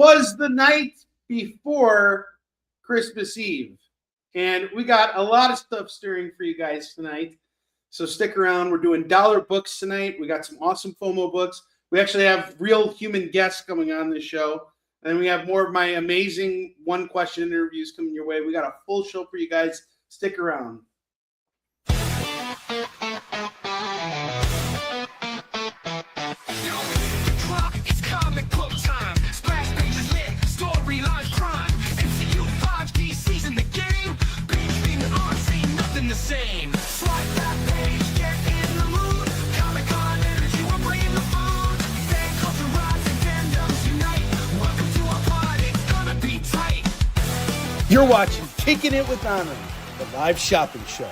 was the night before Christmas Eve, and we got a lot of stuff stirring for you guys tonight. So stick around. We're doing dollar books tonight. We got some awesome FOMO books. We actually have real human guests coming on this show. And we have more of my amazing one-question interviews coming your way. We got a full show for you guys. Stick around. You're watching Kickin It With Onrie, the live shopping show.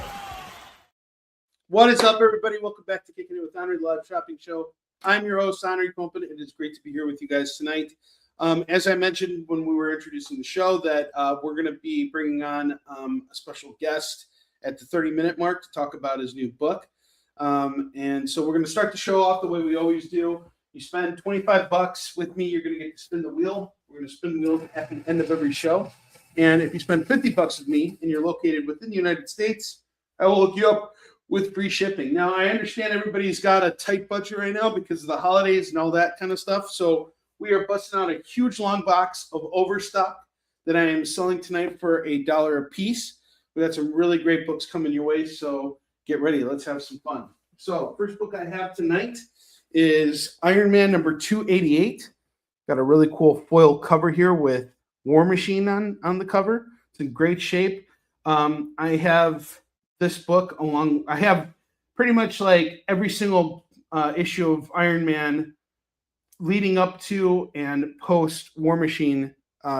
What is up, everybody? Welcome back to Kickin It With Onrie, the live shopping show. I'm your host, Onrie Kompan. It is great to be here with you guys tonight. As I mentioned when we were introducing the show, that we're going to be bringing on a special guest at the 30-minute mark to talk about his new book. And so we're going to start the show off the way we always do. You spend $25 with me, you're going to get to spin the wheel. We're going to spin the wheel at the end of every show. And if you spend $50 with me and you're located within the United States, I will hook you up with free shipping. Now, I understand everybody's got a tight budget right now because of the holidays and all that kind of stuff. So we are busting out a huge long box of overstock that I am selling tonight for $1 a piece. We got some really great books coming your way, so get ready. Let's have some fun. So first book I have tonight is Iron Man number 288. Got a really cool foil cover here with War Machine on the cover. It's in great shape. I have this book along. I have pretty much like every single issue of Iron Man leading up to and post War Machine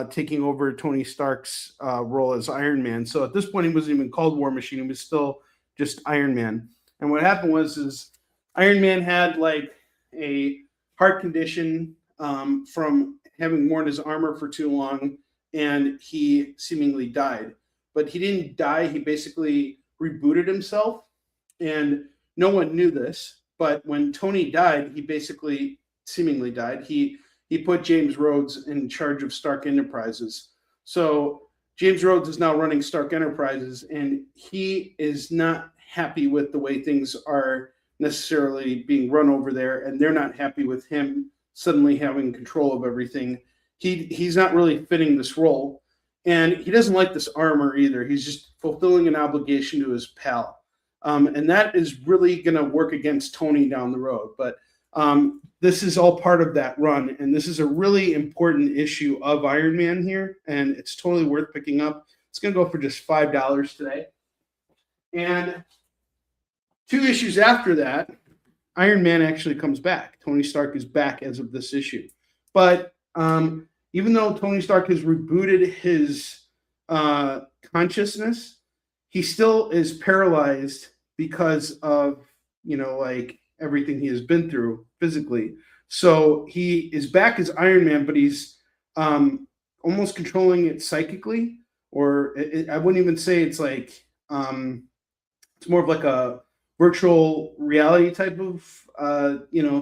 taking over Tony Stark's role as Iron Man. So at this point, he wasn't even called War Machine. He was still just Iron Man. And what happened was Iron Man had like a heart condition from having worn his armor for too long, and he seemingly died. But he didn't die. He basically rebooted himself, and no one knew this. But when Tony died, he basically seemingly died. He put James Rhodes in charge of Stark Enterprises. So James Rhodes is now running Stark Enterprises, and he is not happy with the way things are necessarily being run over there, and they're not happy with him suddenly having control of everything. He's not really fitting this role, and he doesn't like this armor either. He's just fulfilling an obligation to his pal, and that is really going to work against Tony down the road. But this is all part of that run, and this is a really important issue of Iron Man here, and it's totally worth picking up. It's going to go for just $5 today. And 2 issues after that, Iron Man actually comes back. Tony Stark is back as of this issue. But even though Tony Stark has rebooted his consciousness, he still is paralyzed because of, like everything he has been through physically. So he is back as Iron Man, but he's almost controlling it psychically, or I wouldn't even say it's like, it's more of like a virtual reality type of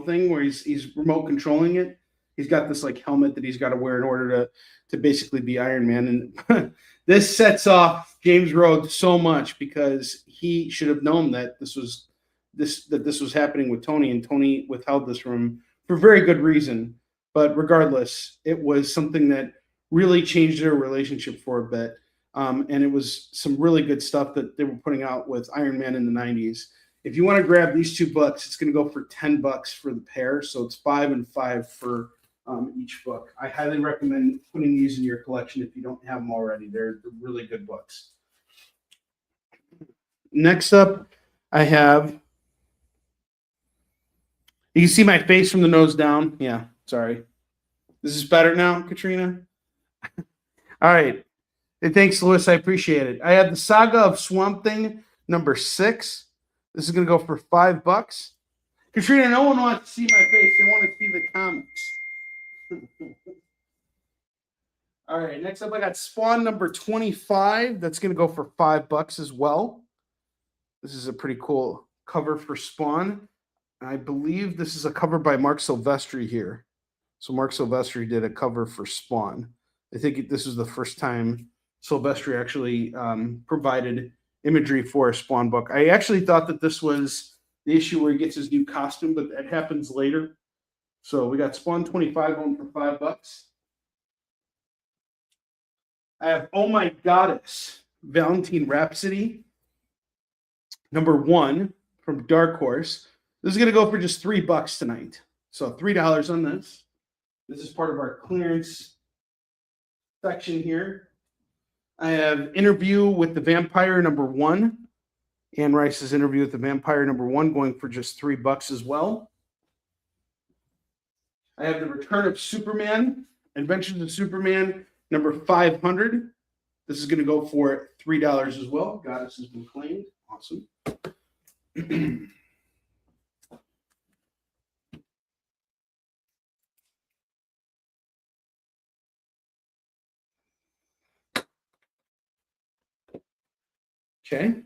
thing where he's remote controlling it. He's got this like helmet that he's got to wear in order to basically be Iron Man. And this sets off James Rhodes so much because he should have known that this was happening with Tony, and Tony withheld this from him for very good reason. But regardless, it was something that really changed their relationship for a bit. And it was some really good stuff that they were putting out with Iron Man in the 90s. If you want to grab these 2 books, it's going to go for $10 for the pair. So it's 5 and 5 for each book. I highly recommend putting these in your collection if you don't have them already. They're really good books. Next up, I have, you can see my face from the nose down. Yeah, sorry. This is better now, Katrina? All right. Hey, thanks, Louis. I appreciate it. I have the Saga of Swamp Thing number 6. This is going to go for $5. Katrina, no one wants to see my face. They want to see the comics. All right, next up I got Spawn number 25. That's going to go for $5 as well. This is a pretty cool cover for Spawn. I believe this is a cover by Mark Silvestri here. So Mark Silvestri did a cover for Spawn. I think this is the first time Silvestri actually provided imagery for a Spawn book. I actually thought that this was the issue where he gets his new costume, but that happens later. So we got Spawn 25 on for $5. I have Oh My Goddess, Valentine Rhapsody, #1 from Dark Horse. This is going to go for just $3 tonight. So $3 on this. This is part of our clearance section here. I have Interview with the Vampire #1. Anne Rice's Interview with the Vampire #1 going for just $3 as well. I have The Return of Superman, Adventures of Superman #500. This is going to go for $3 as well. Goddess has been claimed. Awesome. Okay.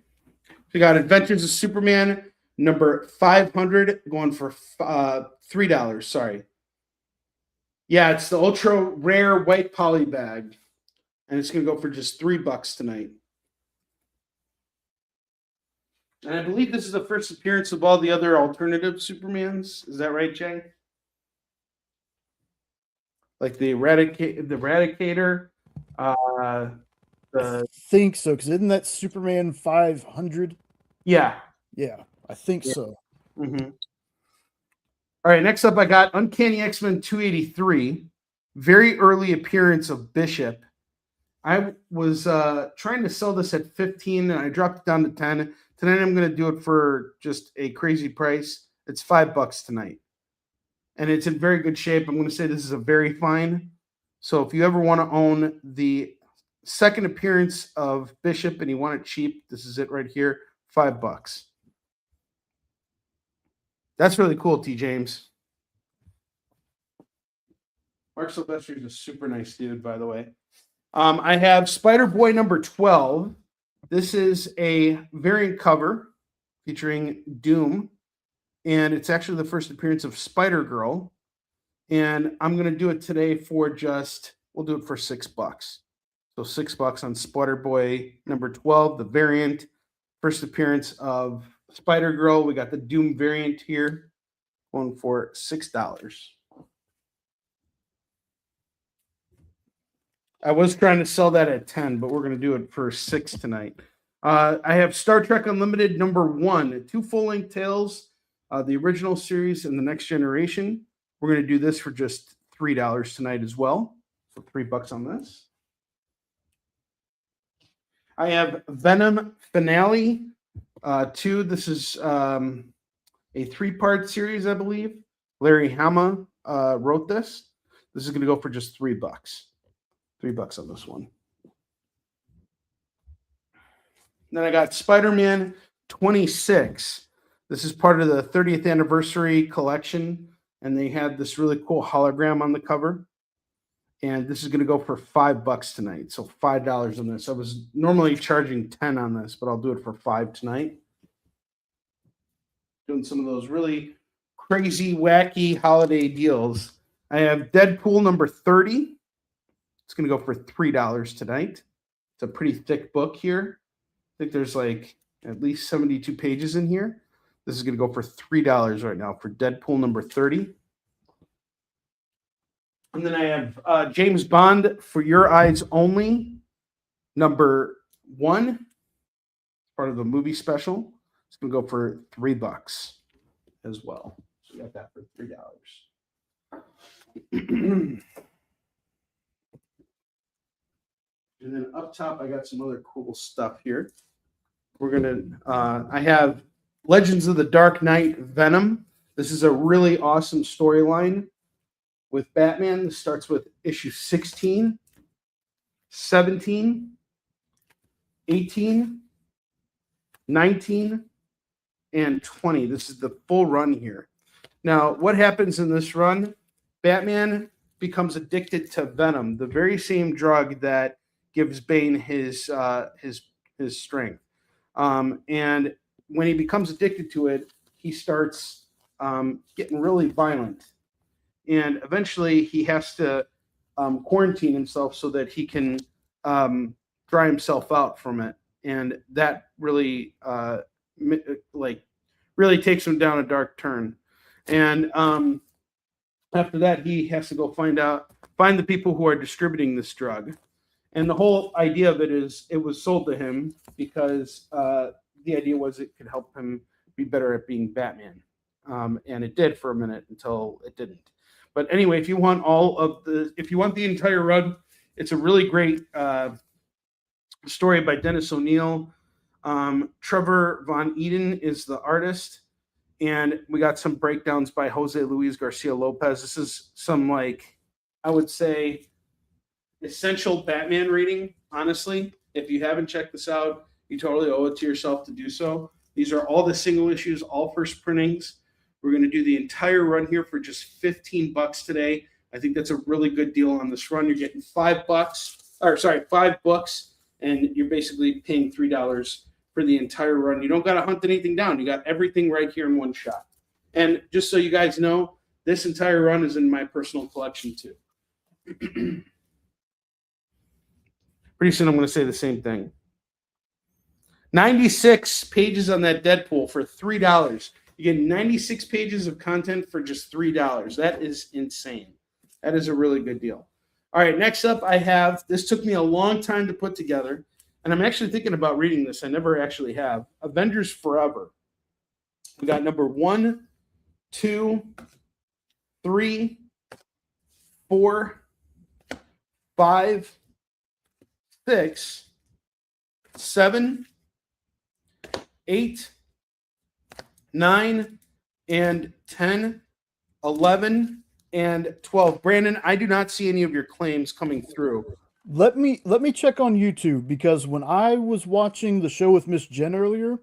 We got Adventures of Superman #500 going for $3. Sorry. Yeah, it's the ultra rare white poly bag, and it's going to go for just $3 tonight. And I believe this is the first appearance of all the other alternative Supermans. Is that right, Jay? Like the Eradicator. I think so, because isn't that Superman 500? Yeah. Yeah, I think so. Mm-hmm. All right, next up I got Uncanny X-Men 283. Very early appearance of Bishop. I was trying to sell this at 15 and I dropped it down to 10. Tonight I'm going to do it for just a crazy price. It's $5 tonight. And it's in very good shape. I'm going to say this is a very fine. So if you ever want to own the second appearance of Bishop and you want it cheap, this is it right here, $5. That's really cool, T. James. Mark Silvestri is a super nice dude, by the way. I have Spider-Boy #12. This is a variant cover featuring Doom, and it's actually the first appearance of Spider-Girl. And I'm going to do it today for we'll do it for $6. So $6 on Spider-Boy #12, the variant, first appearance of Spider-Girl. We got the Doom variant here, going for $6. I was trying to sell that at 10, but we're going to do it for $6 tonight. I have Star Trek Unlimited #1, 2 full-length tales, the original series and the Next Generation. We're going to do this for just $3 tonight as well. So $3 on this. I have Venom Finale 2. This is a 3-part series, I believe. Larry Hama wrote this. This is going to go for just $3. $3 on this one. Then I got Spider-Man 26. This is part of the 30th anniversary collection, and they had this really cool hologram on the cover. And this is going to go for $5 tonight. So $5 on this. I was normally charging 10 on this, but I'll do it for $5 tonight. Doing some of those really crazy, wacky holiday deals. I have Deadpool #30. It's going to go for $3 tonight. It's a pretty thick book here. I think there's like at least 72 pages in here. This is going to go for $3 right now for Deadpool #30. And then I have James Bond For Your Eyes Only #1. Part of the movie special. It's going to go for $3 as well. So you got that for $3. And then up top, I got some other cool stuff here. I have Legends of the Dark Knight Venom. This is a really awesome storyline with Batman. This starts with issue 16, 17, 18, 19, and 20. This is the full run here. Now, what happens in this run? Batman becomes addicted to Venom, the very same drug that gives Bane his strength. And when he becomes addicted to it, he starts getting really violent. and eventually he has to quarantine himself so that he can dry himself out from it, and that really really takes him down a dark turn. And after that, he has to go find the people who are distributing this drug. And the whole idea of it is it was sold to him because the idea was it could help him be better at being Batman. And it did for a minute until it didn't. But anyway, if you want the entire run, it's a really great story by Dennis O'Neil. Trevor Von Eden is the artist. And we got some breakdowns by Jose Luis Garcia Lopez. This is some, I would say, essential Batman reading, honestly. If you haven't checked this out, you totally owe it to yourself to do so. These are all the single issues, all first printings. We're going to do the entire run here for just $15 today. I think that's a really good deal on this run. You're getting $5 books, and you're basically paying $3 for the entire run. You don't got to hunt anything down. You got everything right here in one shot. And just so you guys know, this entire run is in my personal collection too. Pretty soon I'm going to say the same thing. 96 pages on that Deadpool for $3. You get 96 pages of content for just $3. That is insane. That is a really good deal. All right, next up this took me a long time to put together, and I'm actually thinking about reading this. I never actually have. Avengers Forever. We got number 1, 2, 3, 4, 5, 6, 7, 8, 9, and 10, 11, and 12. Brandon, I do not see any of your claims coming through. Let me check on YouTube, because when I was watching the show with Miss Jen earlier,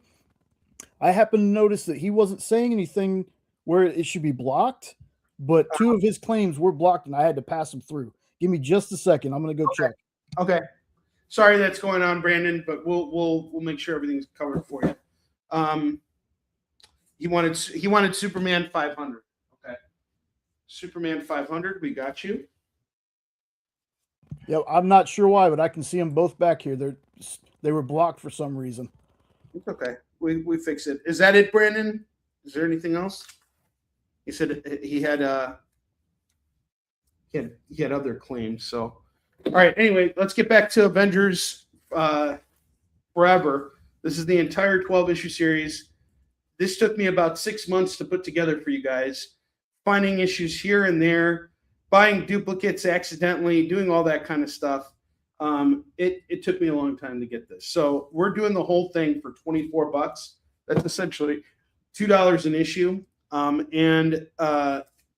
I happened to notice that he wasn't saying anything where it should be blocked, but 2 of his claims were blocked, and I had to pass them through. Give me just a second. I'm going to go check. Okay. Sorry that's going on, Brandon, but we'll make sure everything's covered for you. He wanted Superman 500. Okay. Superman 500, we got you. Yeah, I'm not sure why, but I can see them both back here. They were blocked for some reason. It's okay. We fix it. Is that it, Brandon? Is there anything else? He said he had other claims. So, all right. Anyway, let's get back to Avengers Forever. This is the entire 12-issue series. This took me about 6 months to put together for you guys, finding issues here and there, buying duplicates accidentally, doing all that kind of stuff. It took me a long time to get this. So we're doing the whole thing for $24. That's essentially $2 an issue. And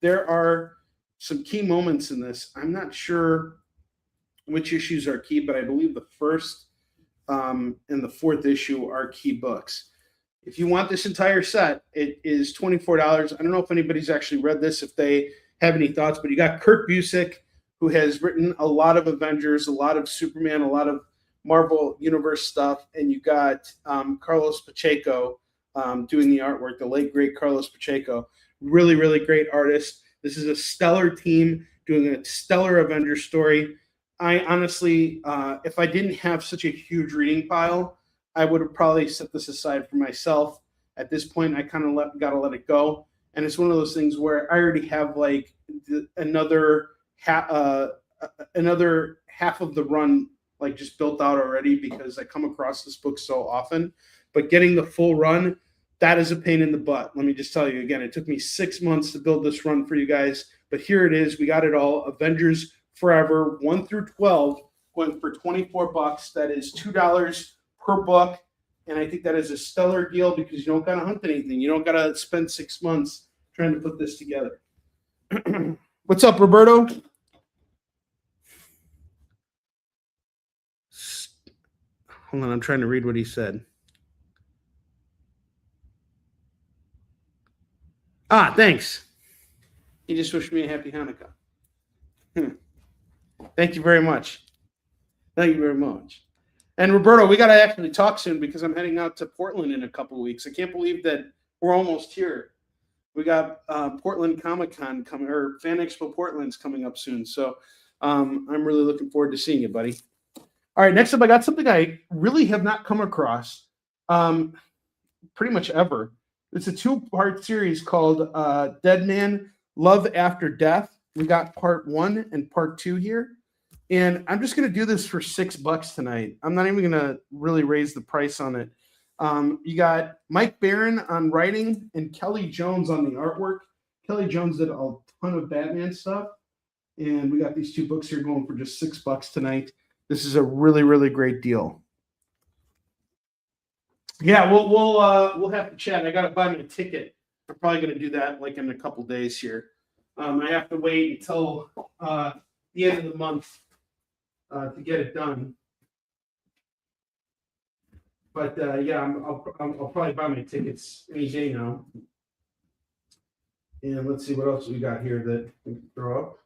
there are some key moments in this. I'm not sure which issues are key, but I believe the first and the 4th issue are key books. If you want this entire set, it is $24. I don't know if anybody's actually read this, if they have any thoughts, but you got Kurt Busiek, who has written a lot of Avengers, a lot of Superman, a lot of Marvel Universe stuff, and you got Carlos Pacheco doing the artwork, the late, great Carlos Pacheco. Really, really great artist. This is a stellar team doing a stellar Avengers story. I honestly, if I didn't have such a huge reading pile, I would have probably set this aside for myself. At this point, I kind of got to let it go. And it's one of those things where I already have another half of the run just built out already, because I come across this book so often. But getting the full run, that is a pain in the butt. Let me just tell you again, it took me 6 months to build this run for you guys. But here it is. We got it all. Avengers Forever 1 through 12 going for $24. That is $2 per book. And I think that is a stellar deal, because you don't got to hunt anything. You don't got to spend 6 months trying to put this together. What's up, Roberto? Hold on, I'm trying to read what he said. Thanks. He just wished me a happy Hanukkah. Thank you very much. Thank you very much. And Roberto, we got to actually talk soon, because I'm heading out to Portland in a couple of weeks. I can't believe that we're almost here. We got Portland Comic-Con coming, or Fan Expo Portland's coming up soon. So I'm really looking forward to seeing it, buddy. All right, next up, I got something I really have not come across pretty much ever. It's a 2-part series called Dead Man, Love After Death. We got part 1 and part 2 here. And I'm just going to do this for $6 tonight. I'm not even going to really raise the price on it. You got Mike Barron on writing and Kelly Jones on the artwork. Kelly Jones did a ton of Batman stuff. And we got these 2 books here going for just $6 tonight. This is a really, really great deal. Yeah, we'll have to chat. I got to buy me a ticket. I'm probably going to do that like in a couple days here. I have to wait until the end of the month to get it done. But yeah, I'll probably buy my tickets any day now. And let's see what else we got here that we can throw up.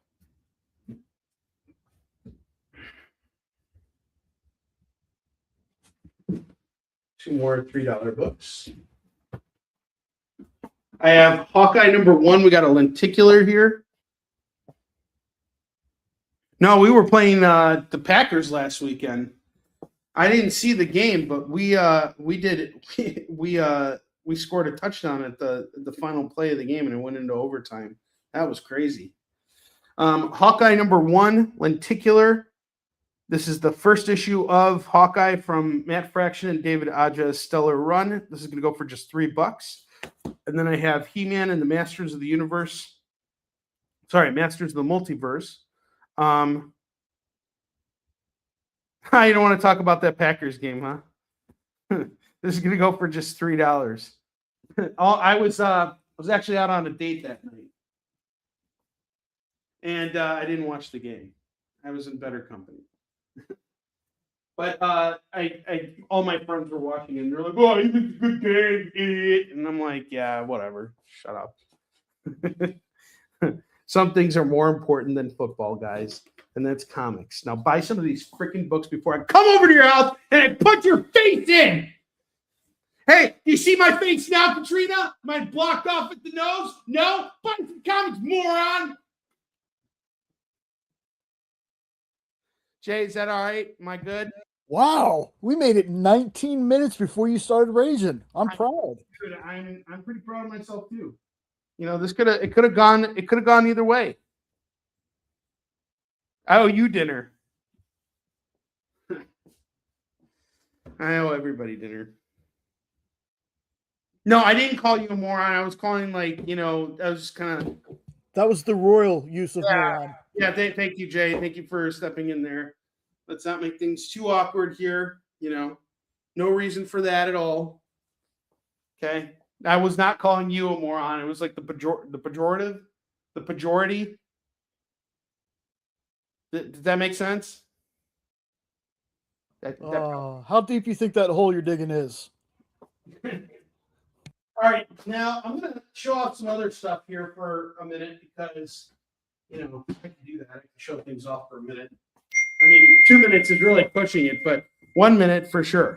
Two more $3 books. I have Hawkeye #1. We got a lenticular here. No, we were playing the Packers last weekend. I didn't see the game, but we scored a touchdown at the final play of the game, and it went into overtime. That was crazy. Hawkeye #1, lenticular. This is the first issue of Hawkeye from Matt Fraction and David Aja's stellar run. This is going to go for just $3. And then I have He-Man and the Masters of the Universe. Sorry, Masters of the Multiverse. I don't want to talk about that Packers game, huh? This is going to go for just $3. I was actually out on a date that night, and I didn't watch the game. I was in better company. But all my friends were watching, and they're like, "Oh, it was a good game, idiot." And I'm like, "Yeah, whatever. Shut up." Some things are more important than football, guys, and that's comics. Now, buy some of these freaking books before I come over to your house and I put your face in. Hey, do you see my face now, Katrina? Am I blocked off at the nose? No? Buy some comics, moron. Jay, is that all right? Am I good? Wow, we made it 19 minutes before you started raging. I'm proud. I'm pretty proud of myself too. You know, it could have gone either way. I owe you dinner. I owe everybody dinner. No, I didn't call you a moron. I was calling I was just kind of. That was the royal use of moron. Yeah, thank you, Jay. Thank you for stepping in there. Let's not make things too awkward here. No reason for that at all. Okay, I was not calling you a moron. It was like the pejorative, the pejority. Did that make sense? How deep do you think that hole you're digging is? All right, now I'm going to show off some other stuff here for a minute because, I can do that. I can show things off for a minute. I mean, 2 minutes is really pushing it, but 1 minute for sure.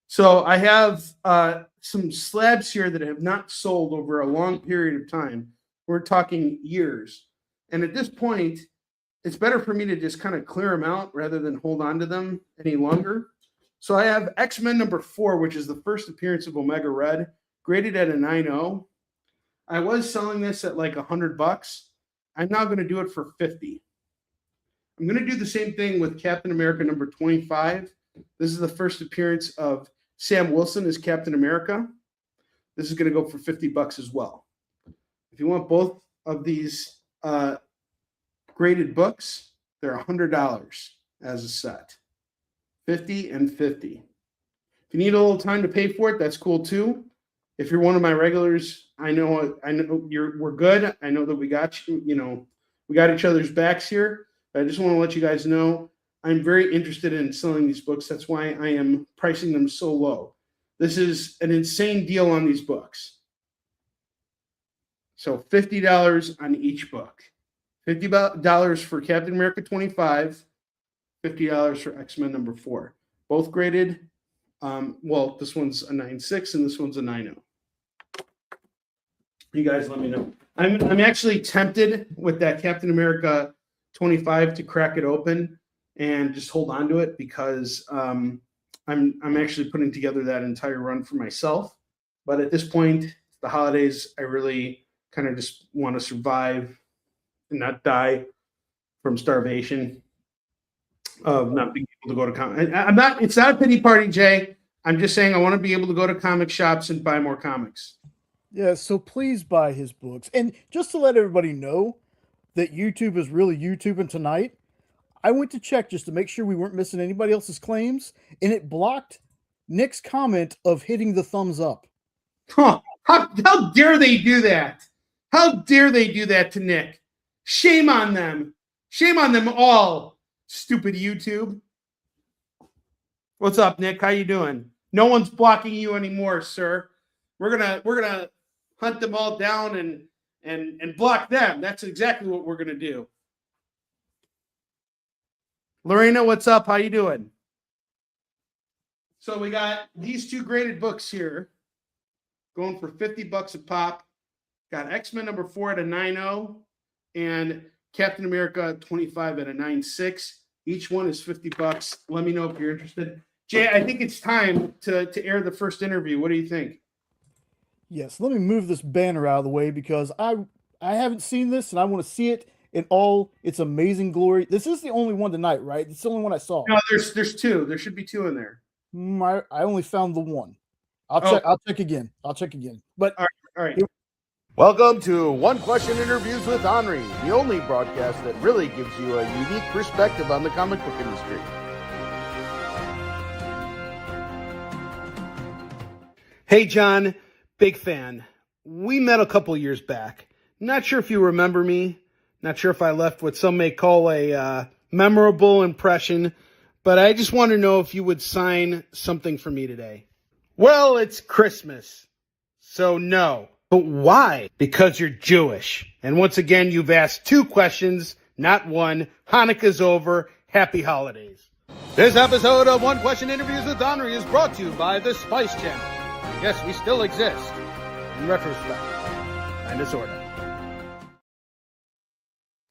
So I have some slabs here that have not sold over a long period of time. We're talking years. And at this point, it's better for me to just kind of clear them out rather than hold on to them any longer. So I have X-Men #4, which is the first appearance of Omega Red, graded at a 9.0. I was selling this at like $100. I'm now going to do it for $50. I'm going to do the same thing with Captain America #25. This is the first appearance of Sam Wilson as Captain America. This is going to go for $50 as well. If you want both of these graded books, they're $100 as a set. 50 and 50. If you need a little time to pay for it, that's cool too. If you're one of my regulars, I know we're good. I know that we got you, we got each other's backs here. But I just want to let you guys know I'm very interested in selling these books. That's why I am pricing them so low. This is an insane deal on these books. So $50 on each book. $50 for Captain America 25, $50 for X-Men #4. Both graded. Well, this one's a 9.6 and this one's a 9.0. You guys let me know. I'm actually tempted with that Captain America 25 to crack it open and just hold on to it because I'm actually putting together that entire run for myself. But at this point, the holidays, I really kind of just want to survive and not die from starvation of not being able to go to comic. I'm not. It's not a pity party, Jay. I'm just saying I want to be able to go to comic shops and buy more comics. Yeah, so please buy his books. And just to let everybody know that YouTube is really YouTubing tonight, I went to check just to make sure we weren't missing anybody else's claims, and it blocked Nick's comment of hitting the thumbs up. Huh. How dare they do that? How dare they do that to Nick? Shame on them. Shame on them all. Stupid YouTube. What's up, Nick? How you doing? No one's blocking you anymore, sir. We're gonna hunt them all down and block them. That's exactly what we're gonna do. Lorena, what's up? How you doing? So we got these two graded books here, going for $50 a pop. Got X-Men number 4 at a 9.0 and Captain America 25 at a 9.6. Each one is $50. Let me know if you're interested. Jay, I think it's time to air the first interview. What do you think? Yes, let me move this banner out of the way because I haven't seen this and I want to see it in all its amazing glory. This is the only one tonight, right? It's the only one I saw. No, there's two. There should be two in there. I only found the one. I'll check again. But all right. Welcome to One Question Interviews with Onrie, the only broadcast that really gives you a unique perspective on the comic book industry. Hey, John, big fan. We met a couple years back. Not sure if you remember me. Not sure if I left what some may call a memorable impression, but I just want to know if you would sign something for me today. Well, it's Christmas, so no. But why? Because you're Jewish. And once again, you've asked two questions, not one. Hanukkah's over. Happy holidays. This episode of One Question Interviews with Onrie is brought to you by the Spice Channel. Yes, we still exist. In retrospect. Kind of, sort of.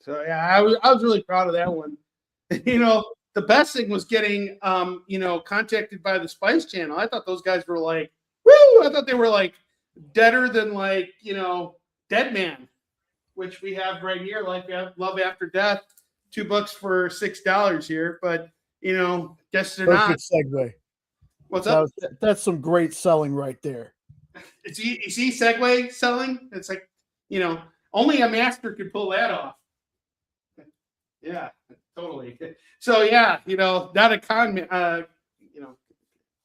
So, yeah, I was really proud of that one. The best thing was getting, contacted by the Spice Channel. I thought those guys were like, woo! I thought they were like deader than Dead Man, which we have right here. Love After Death, $2 for $6 here. But, guess they're not. Segue. What's up? That's some great selling right there. You see Segway selling? It's like, only a master could pull that off. Yeah, totally. So yeah, not a con,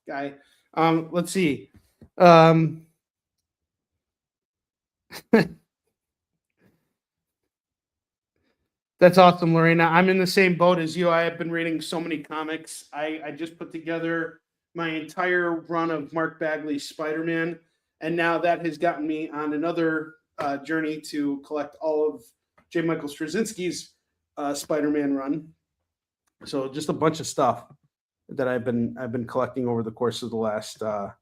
guy. Let's see. That's awesome, Lorena. I'm in the same boat as you. I have been reading so many comics. I just put together my entire run of Mark Bagley's Spider-Man, and now that has gotten me on another journey to collect all of J. Michael Straczynski's Spider-Man run. So just a bunch of stuff that I've been collecting over the course of the last couple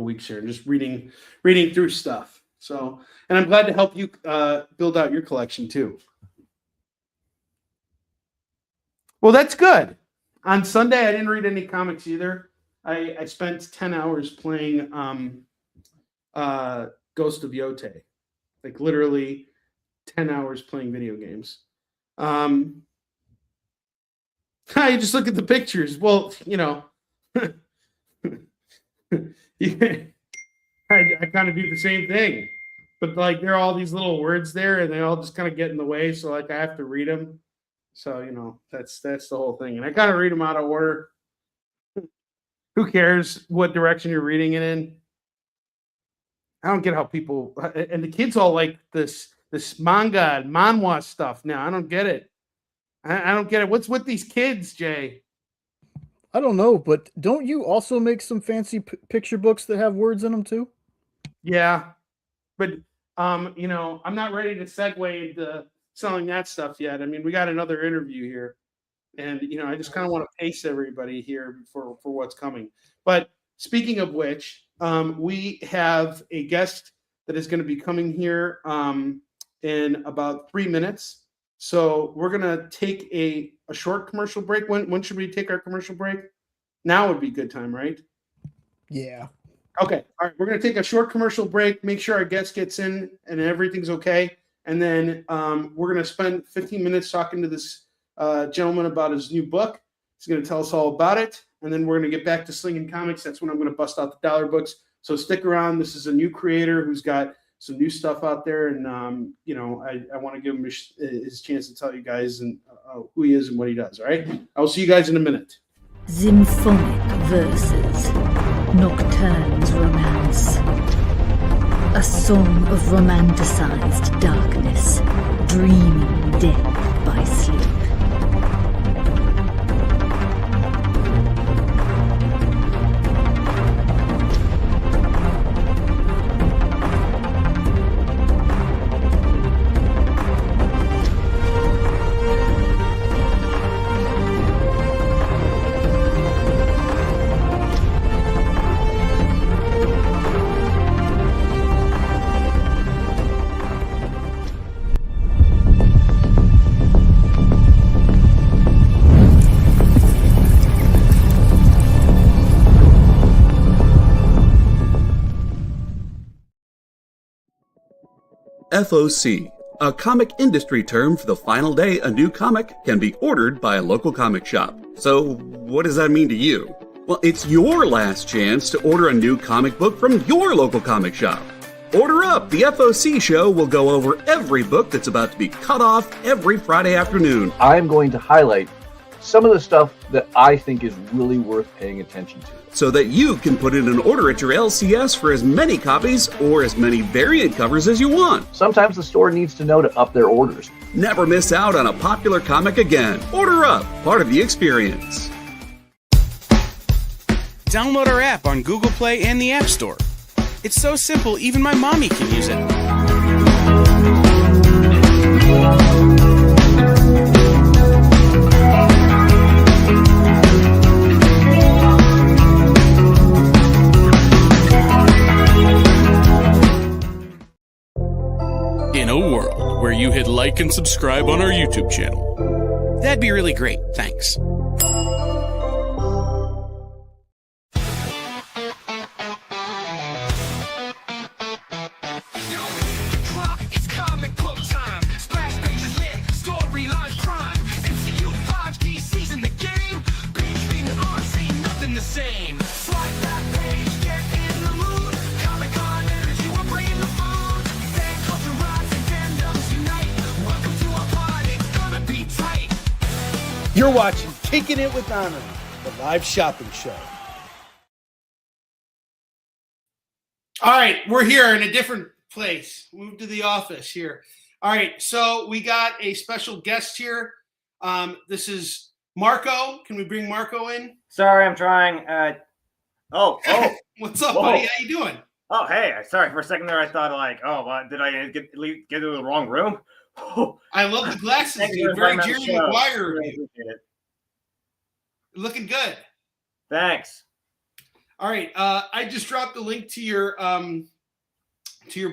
weeks here, just reading through stuff. So, and I'm glad to help you build out your collection too. Well, that's good. On Sunday, I didn't read any comics either. I spent 10 hours playing Ghost of Yote. Like literally 10 hours playing video games. I just look at the pictures. Well, I kind of do the same thing. But there are all these little words there and they all just kind of get in the way. So I have to read them. So, that's the whole thing. And I kind of read them out of order. Who cares what direction you're reading it in? I don't get how people, and the kids all like this manga and manhwa stuff now. I don't get it. I don't get it. What's with these kids, Jay? I don't know, but don't you also make some fancy picture books that have words in them too? Yeah, but I'm not ready to segue into selling that stuff yet. I mean, we got another interview here, and I just kind of want to pace everybody here for what's coming. But speaking of which, we have a guest that is going to be coming here in about 3 minutes. So we're going to take a short commercial break. When should we take our commercial break? Now would be a good time, right? Yeah. Okay. All right. We're going to take a short commercial break, make sure our guest gets in and everything's okay. And then we're going to spend 15 minutes talking to this gentleman about his new book. He's going to tell us all about it. And then we're going to get back to slinging comics. That's when I'm going to bust out the dollar books. So stick around. This is a new creator who's got some new stuff out there. And, I want to give him his chance to tell you guys and who he is and what he does. All right. I will see you guys in a minute. Symphonic verses, Nocturne's romance. A song of romanticized darkness, dreaming death by sleep. FOC, a comic industry term for the final day a new comic can be ordered by a local comic shop. So, what does that mean to you? Well, it's your last chance to order a new comic book from your local comic shop. Order up! The FOC show will go over every book that's about to be cut off every Friday afternoon. I'm going to highlight some of the stuff that I think is really worth paying attention to, so that you can put in an order at your LCS for as many copies or as many variant covers as you want. Sometimes the store needs to know to up their orders. Never miss out on a popular comic again. Order up, part of the experience. Download our app on Google Play and the App Store. It's so simple, even my mommy can use it. In a world where you hit like and subscribe on our YouTube channel, that'd be really great. Thanks. You're watching Kickin It With Onrie, the live shopping show. All right, we're here in a different place. Moved to the office here. All right, so we got a special guest here. This is Marco. Can we bring Marco in? Sorry, I'm trying. What's up, Whoa. buddy? How you doing? Oh, hey. Sorry, for a second there, I thought did I get to the wrong room? I love the glasses, Thank dude. you Very very much. Jerry Maguire. Really appreciate it. Looking good. Thanks. All right, I just dropped the link to your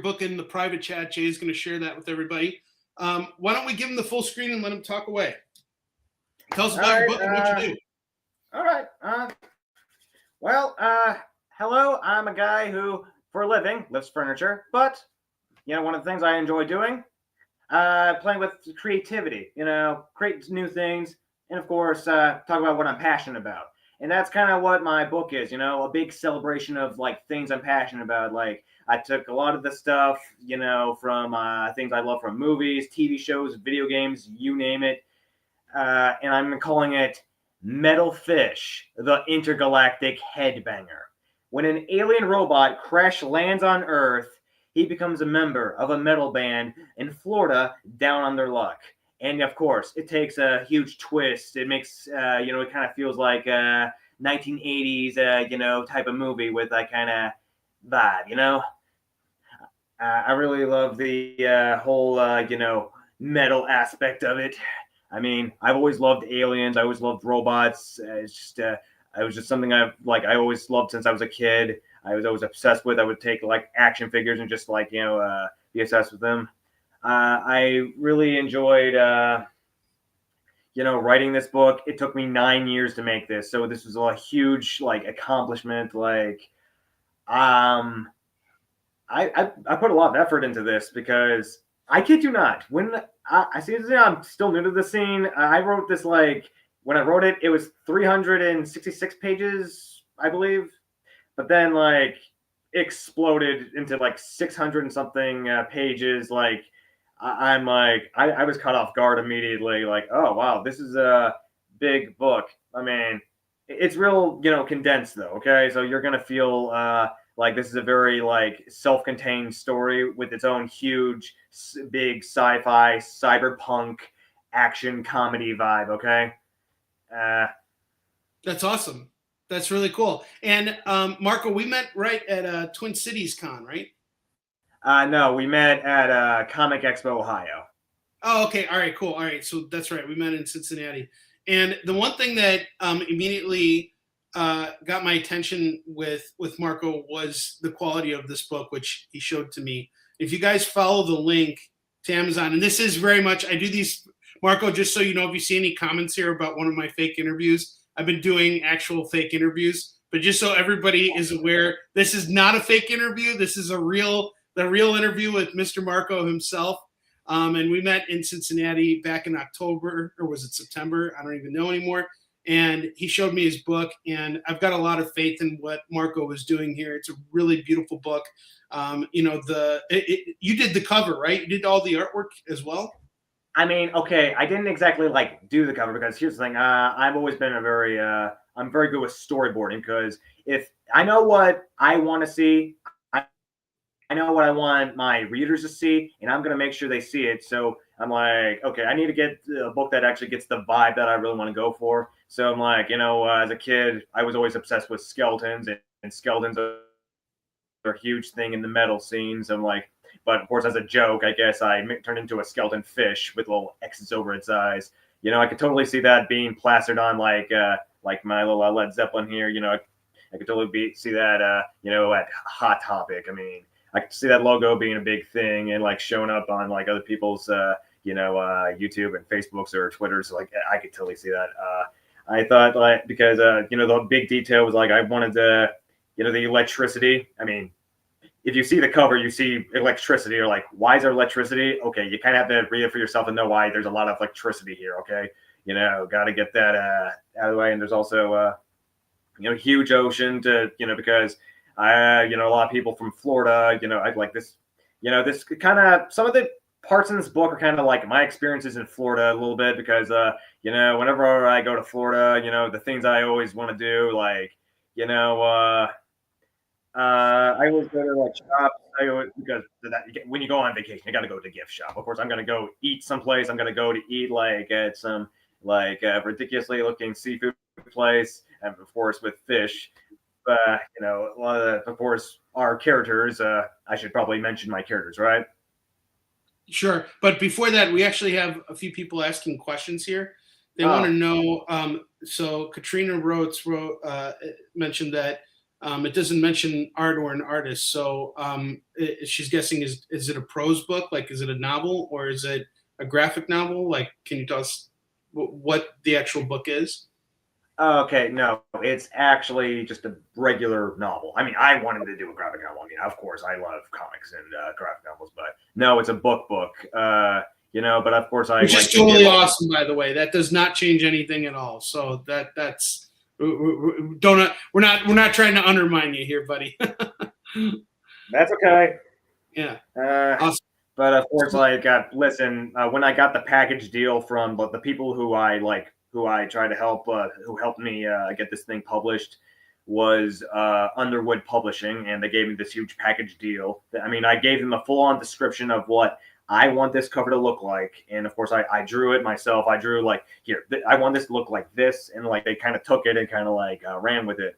book in the private chat. Jay's going to share that with everybody. Why don't we give him the full screen and let him talk away? Tell us about your book and what you do. All right. Hello. I'm a guy who, for a living, lifts furniture. But, one of the things I enjoy doing, playing with creativity. Create new things. And, of course, talk about what I'm passionate about. And that's kind of what my book is, a big celebration of, things I'm passionate about. I took a lot of the stuff, from things I love from movies, TV shows, video games, you name it. And I'm calling it Metal Fish, the Intergalactic Headbanger. When an alien robot crash lands on Earth, he becomes a member of a metal band in Florida down on their luck. And, of course, it takes a huge twist. It makes, it kind of feels like a 1980s, type of movie with that kind of vibe, I really love the whole, metal aspect of it. I mean, I've always loved aliens. I always loved robots. It was just something I always loved since I was a kid. I was always obsessed with. I would take like action figures and just like, be obsessed with them. I really enjoyed, writing this book. It took me 9 years to make this. So this was a huge like accomplishment. Like, I put a lot of effort into this because I kid you not, when I see I'm still new to the scene. I wrote this like, when I wrote it, it was 366 pages, I believe. But then like exploded into like 600 and something pages. Like I was caught off guard immediately. Like, oh wow, this is a big book. I mean, it's real, condensed though. Okay, so you're gonna feel like this is a very like self-contained story with its own huge, big sci-fi, cyberpunk, action comedy vibe. Okay. That's awesome. That's really cool. And Marco, we met right at Twin Cities Con, right? No, we met at Comic Expo Ohio. Oh, okay. All right, cool. All right. So that's right. We met in Cincinnati. And the one thing that immediately got my attention with Marco was the quality of this book, which he showed to me. If you guys follow the link to Amazon, and this is very much, I do these, Marco, just so you know, if you see any comments here about one of my fake interviews, I've been doing actual fake interviews, but just so everybody is aware, this is not a fake interview. This is the real interview with Mr. Marco himself. And we met in Cincinnati back in October, or was it September? I don't even know anymore. And he showed me his book, and I've got a lot of faith in what Marco was doing here. It's a really beautiful book. You did the cover, right? You did all the artwork as well? I mean, okay, I didn't exactly like do the cover because here's the thing. I've always been I'm very good with storyboarding because if I know what I want to see, I know what I want my readers to see, and I'm going to make sure they see it. So I'm like, okay, I need to get a book that actually gets the vibe that I really want to go for. So I'm like, as a kid, I was always obsessed with skeletons, and skeletons are a huge thing in the metal scenes. I'm like, but of course, as a joke, I guess I turned into a skeleton fish with little X's over its eyes. I could totally see that being plastered on like my little Led Zeppelin here. I could totally see that, at Hot Topic. I mean, I could see that logo being a big thing and like showing up on like other people's, YouTube and Facebooks or Twitters. Like I could totally see that. I thought like, because, the big detail was like, I wanted the electricity. I mean, if you see the cover, you see electricity. You're like, why is there electricity? Okay, you kind of have to read it for yourself and know why there's a lot of electricity here. Okay, got to get that out of the way. And there's also, huge ocean to, because a lot of people from Florida, I like this, this kind of, some of the parts in this book are kind of like my experiences in Florida a little bit because, whenever I go to Florida, the things I always want to do, like, I always go to like shops. Because when you go on vacation, you got to go to the gift shop. Of course, I'm going to go eat someplace. I'm going to go to eat like at some like ridiculously looking seafood place, and of course with fish. A lot of course, our characters. I should probably mention my characters, right? Sure, but before that, we actually have a few people asking questions here. They want to know. So Katrina mentioned that. It doesn't mention art or an artist, so she's guessing is it a prose book? Like, is it a novel or is it a graphic novel? Like, can you tell us what the actual book is? Okay, no, it's actually just a regular novel. I mean, I wanted to do a graphic novel. I mean, of course, I love comics and graphic novels, but no, it's a book. But of course, which is totally awesome, by the way. That does not change anything at all. So that's. We're not trying to undermine you here, buddy. That's okay. Yeah. Awesome. But of course, listen, when I got the package deal from the people who I try to help, who helped me get this thing published, was Underwood Publishing, and they gave me this huge package deal. I mean, I gave them a full-on description of what I want this cover to look like, and of course I drew it myself. I drew like, here, I want this to look like this, and like they kind of took it and kind of like ran with it.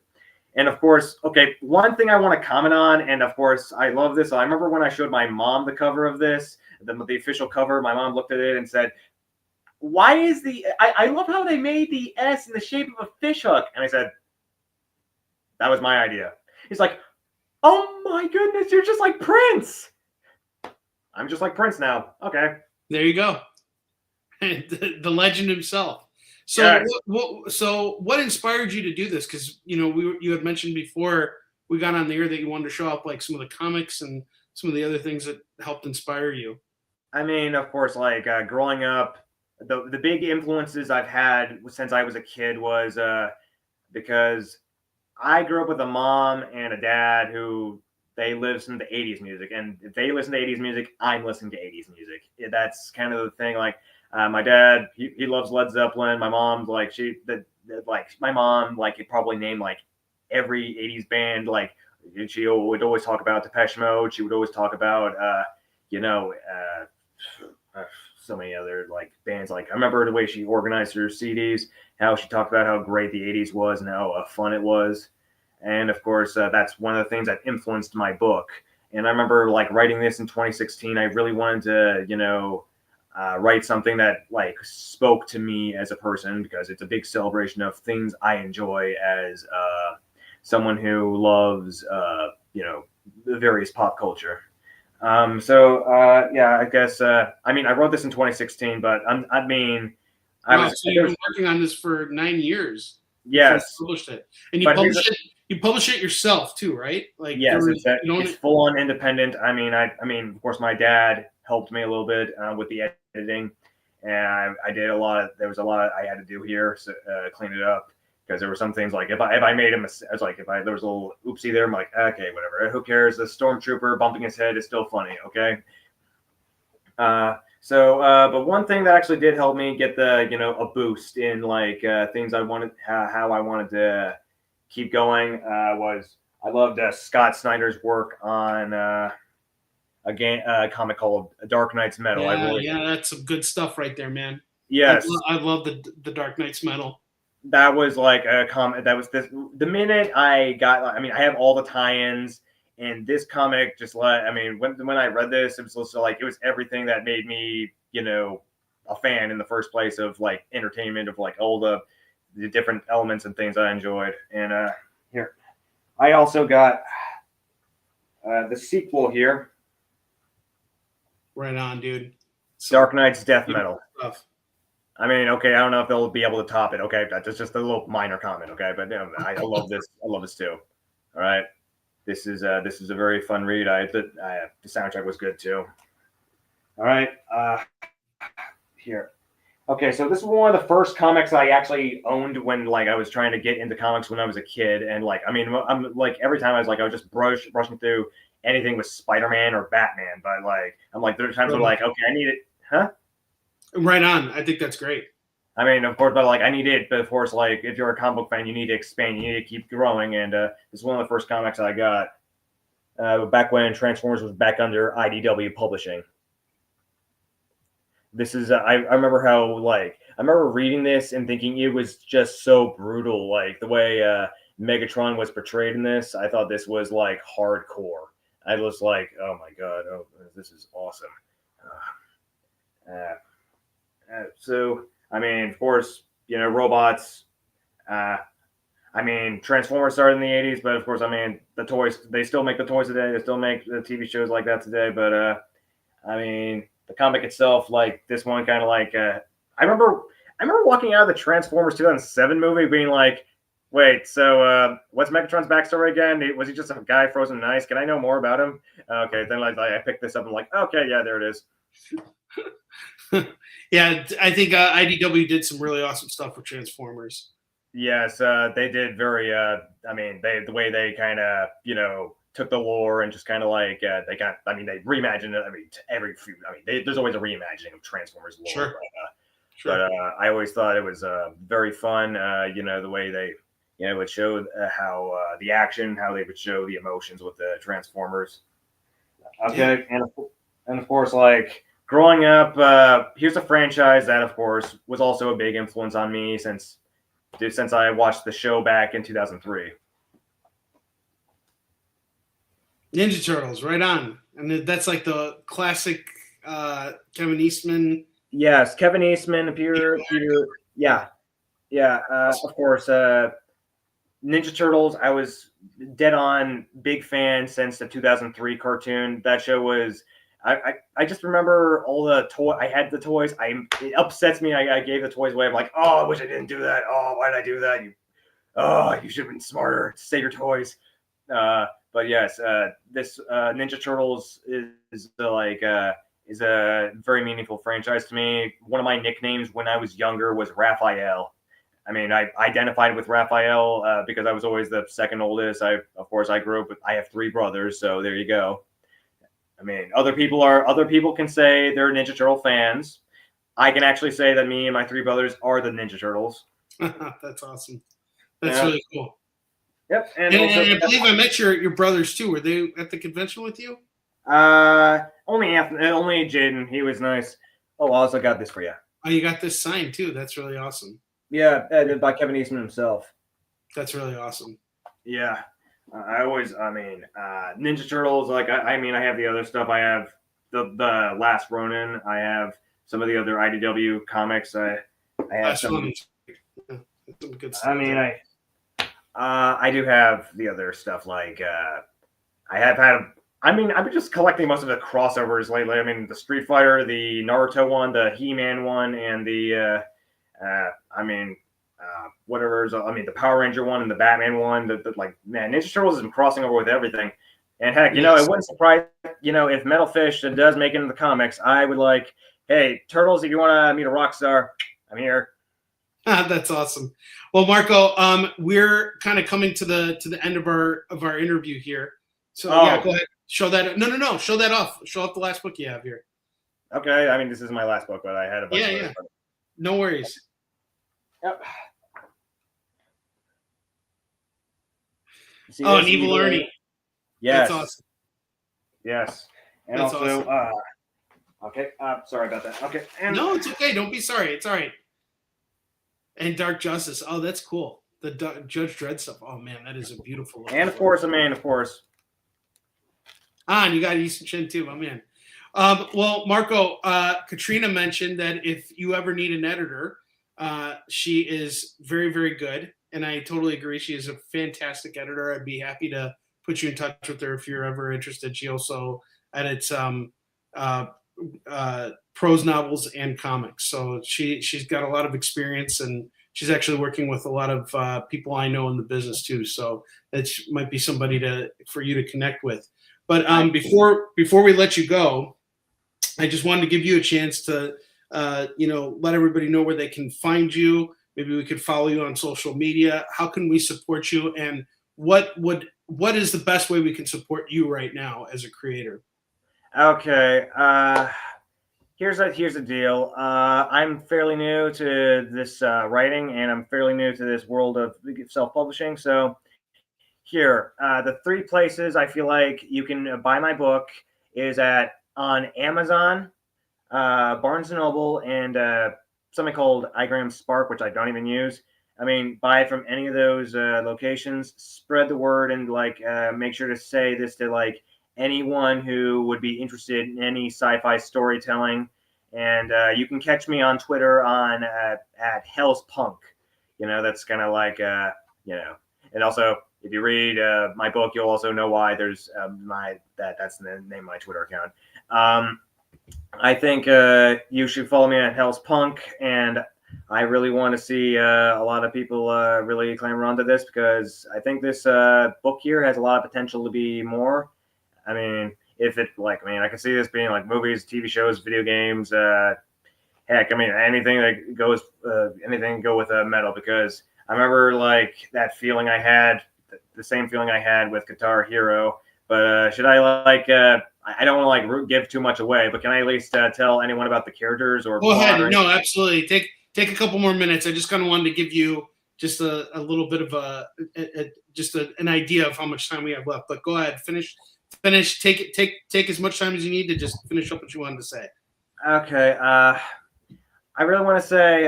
And of course, okay, one thing I want to comment on, and of course I love this. I remember when I showed my mom the cover of this, the official cover, my mom looked at it and said, why is I love how they made the S in the shape of a fish hook. And I said, that was my idea. He's like, Oh my goodness, you're just like Prince. I'm just like Prince now. Okay. There you go. The legend himself. So, Yes. what inspired you to do this? Because you had mentioned before we got on the air that you wanted to show up like some of the comics and some of the other things that helped inspire you. I mean, of course, like growing up, the big influences I've had since I was a kid was because I grew up with a mom and a dad who they listen to 80s music, and if they listen to 80s music, I'm listening to 80s music. That's kind of the thing. Like my dad, he loves Led Zeppelin. My mom's like my mom like could probably name like every 80s band. Like she would always talk about Depeche Mode. She would always talk about so many other like bands. Like I remember the way she organized her CDs, how she talked about how great the 80s was and how fun it was. And of course, that's one of the things that influenced my book. And I remember like writing this in 2016. I really wanted to, write something that like spoke to me as a person, because it's a big celebration of things I enjoy as someone who loves, the various pop culture. I guess, I wrote this in 2016 but So you've been working on this for 9 years. Yes. You published it, and you publish it yourself too, right? Like yes, it's full on independent. Of course, my dad helped me a little bit with the editing, and I did a lot. There was a lot I had to do here, so clean it up, because there were some things like if I made a mistake, there was a little oopsie there, I'm like, okay, whatever, who cares? The stormtrooper bumping his head is still funny, okay. But one thing that actually did help me get a boost in like things I wanted, how I wanted to keep going was I loved Scott Snyder's work on a comic called Dark Knight's Metal. That's some good stuff right there, man. Yes, I love the Dark Knight's Metal. That was like a comment. That was the minute I got. I have all the tie-ins. And this comic just when I read this, it was also like it was everything that made me, a fan in the first place of like entertainment, of like all the different elements and things I enjoyed. And here, I also got the sequel here. Right on, dude. Dark Knight's Death Metal. Stuff. I don't know if they'll be able to top it. Okay, that's just a little minor comment. Okay, but I love this. I love this too. All right. This is a very fun read. The soundtrack was good too. All right, here. Okay, so this is one of the first comics I actually owned when like I was trying to get into comics when I was a kid, and I'm like every time I was just brushing through anything with Spider-Man or Batman, but like I'm like there are times where like okay I need it, huh? Right on. I think that's great. Of course, but like I need it. But of course, like if you're a comic book fan, you need to expand. You need to keep growing. And this is one of the first comics I got back when Transformers was back under IDW Publishing. This is I remember how I remember reading this and thinking it was just so brutal. Like the way Megatron was portrayed in this, I thought this was like hardcore. I was like, oh my god, this is awesome. Of course, robots. Transformers started in the 80s, but of course, the toys, they still make the toys today. They still make the TV shows like that today. But, the comic itself, like this one kind of like, I remember walking out of the Transformers 2007 movie being like, wait, so what's Megatron's backstory again? Was he just a guy frozen in ice? Can I know more about him? Okay, then I picked this up and like, okay, yeah, there it is. Yeah, I think IDW did some really awesome stuff with Transformers. Yes, they did very. The way they kind of took the lore and just kind of like they reimagined it. There's always a reimagining of Transformers lore. Sure. But I always thought it was very fun. The way they would show how the action, how they would show the emotions with the Transformers. Okay, yeah. and of course like. Growing up, here's a franchise that, of course, was also a big influence on me since I watched the show back in 2003. Ninja Turtles, right on. And that's like the classic Kevin Eastman. Yes, Kevin Eastman, Peter. Yeah. Of course. Ninja Turtles, I was dead on big fan since the 2003 cartoon. That show was. I just remember all the toy. I had the toys. It upsets me. I gave the toys away. I'm like, oh, I wish I didn't do that. Oh, why did I do that? You should have been smarter to save your toys. But yes, this Ninja Turtles is a very meaningful franchise to me. One of my nicknames when I was younger was Raphael. I mean, I identified with Raphael because I was always the second oldest. Of course, I grew up with. I have 3 brothers, so there you go. I mean, other people can say they're Ninja Turtle fans. I can actually say that me and my 3 brothers are the Ninja Turtles. That's awesome. That's really cool. Yep, and I believe I met your brothers too. Were they at the convention with you? Only Jaden. He was nice. Oh, I also got this for you. Oh, you got this signed too. That's really awesome. Yeah, edited by Kevin Eastman himself. That's really awesome. Yeah, Ninja Turtles. Like, I have the other stuff. I have the Last Ronin. I have some of the other IDW comics. I have some. Some good stuff. I do have the other stuff. Like, I've been just collecting most of the crossovers lately. I mean, the Street Fighter, the Naruto one, the He-Man one, and the the Power Ranger one and the Batman one. Ninja Turtles has been crossing over with everything. And heck, it wouldn't surprise, if Metal Fish does make it into the comics, I would like, hey, Turtles, if you want to meet a rock star, I'm here. That's awesome. Well, Marco, we're kind of coming to the end of our interview here. So yeah, go ahead. Show that. No. Show that off. Show off the last book you have here. Okay. This is my last book, but I had a bunch of yeah. No worries. Yep. An Evil Ernie. Yes. That's awesome. Yes. And That's also, awesome. Okay. Sorry about that. Okay. And no, it's okay. Don't be sorry. It's all right. And Dark Justice. Oh, that's cool. The Judge Dredd stuff. Oh man, that is a beautiful. And of course, of course. And you got Easton Chin too, my man. Well, Marco, Katrina mentioned that if you ever need an editor, she is very, very good. And I totally agree. She is a fantastic editor. I'd be happy to put you in touch with her if you're ever interested. She also edits prose novels and comics. So she's got a lot of experience, and she's actually working with a lot of people I know in the business too. So that might be somebody for you to connect with. But before we let you go, I just wanted to give you a chance to let everybody know where they can find you. Maybe we could follow you on social media. How can we support you, and what is the best way we can support you right now as a creator? Okay. Here's the deal. I'm fairly new to this writing, and I'm fairly new to this world of self-publishing. So here, the 3 places I feel like you can buy my book is on Amazon, Barnes & Noble, and something called iGram Spark, which I don't even use. Buy it from any of those locations. Spread the word, and make sure to say this to anyone who would be interested in any sci-fi storytelling. And you can catch me on Twitter at Hell's Punk. That's kind of and also if you read my book, you'll also know why there's that's the name of my Twitter account. I think you should follow me at Hell's Punk, and I really want to see a lot of people really clamor onto this, because I think this book here has a lot of potential to be more. I can see this being movies, TV shows, video games, heck, anything that goes, anything go with metal, because I remember that feeling I had, the same feeling I had with Guitar Hero. But should I I don't want to give too much away, but can I at least tell anyone about the characters or? Go ahead. No, absolutely. Take a couple more minutes. I just kind of wanted to give you just a little bit of an idea of how much time we have left. But go ahead, finish. Take as much time as you need to just finish up what you wanted to say. Okay. I really want to say,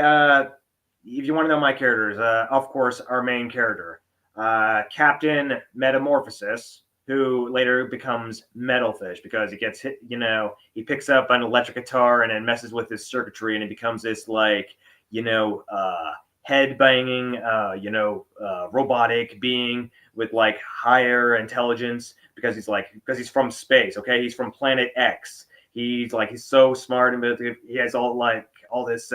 if you want to know my characters, of course, our main character, Captain Metamorphosis, who later becomes Metalfish because he gets hit. He picks up an electric guitar and then messes with his circuitry, and it becomes this head banging, robotic being with like higher intelligence because he's from space. Okay, he's from planet X. He's so smart and he has all this,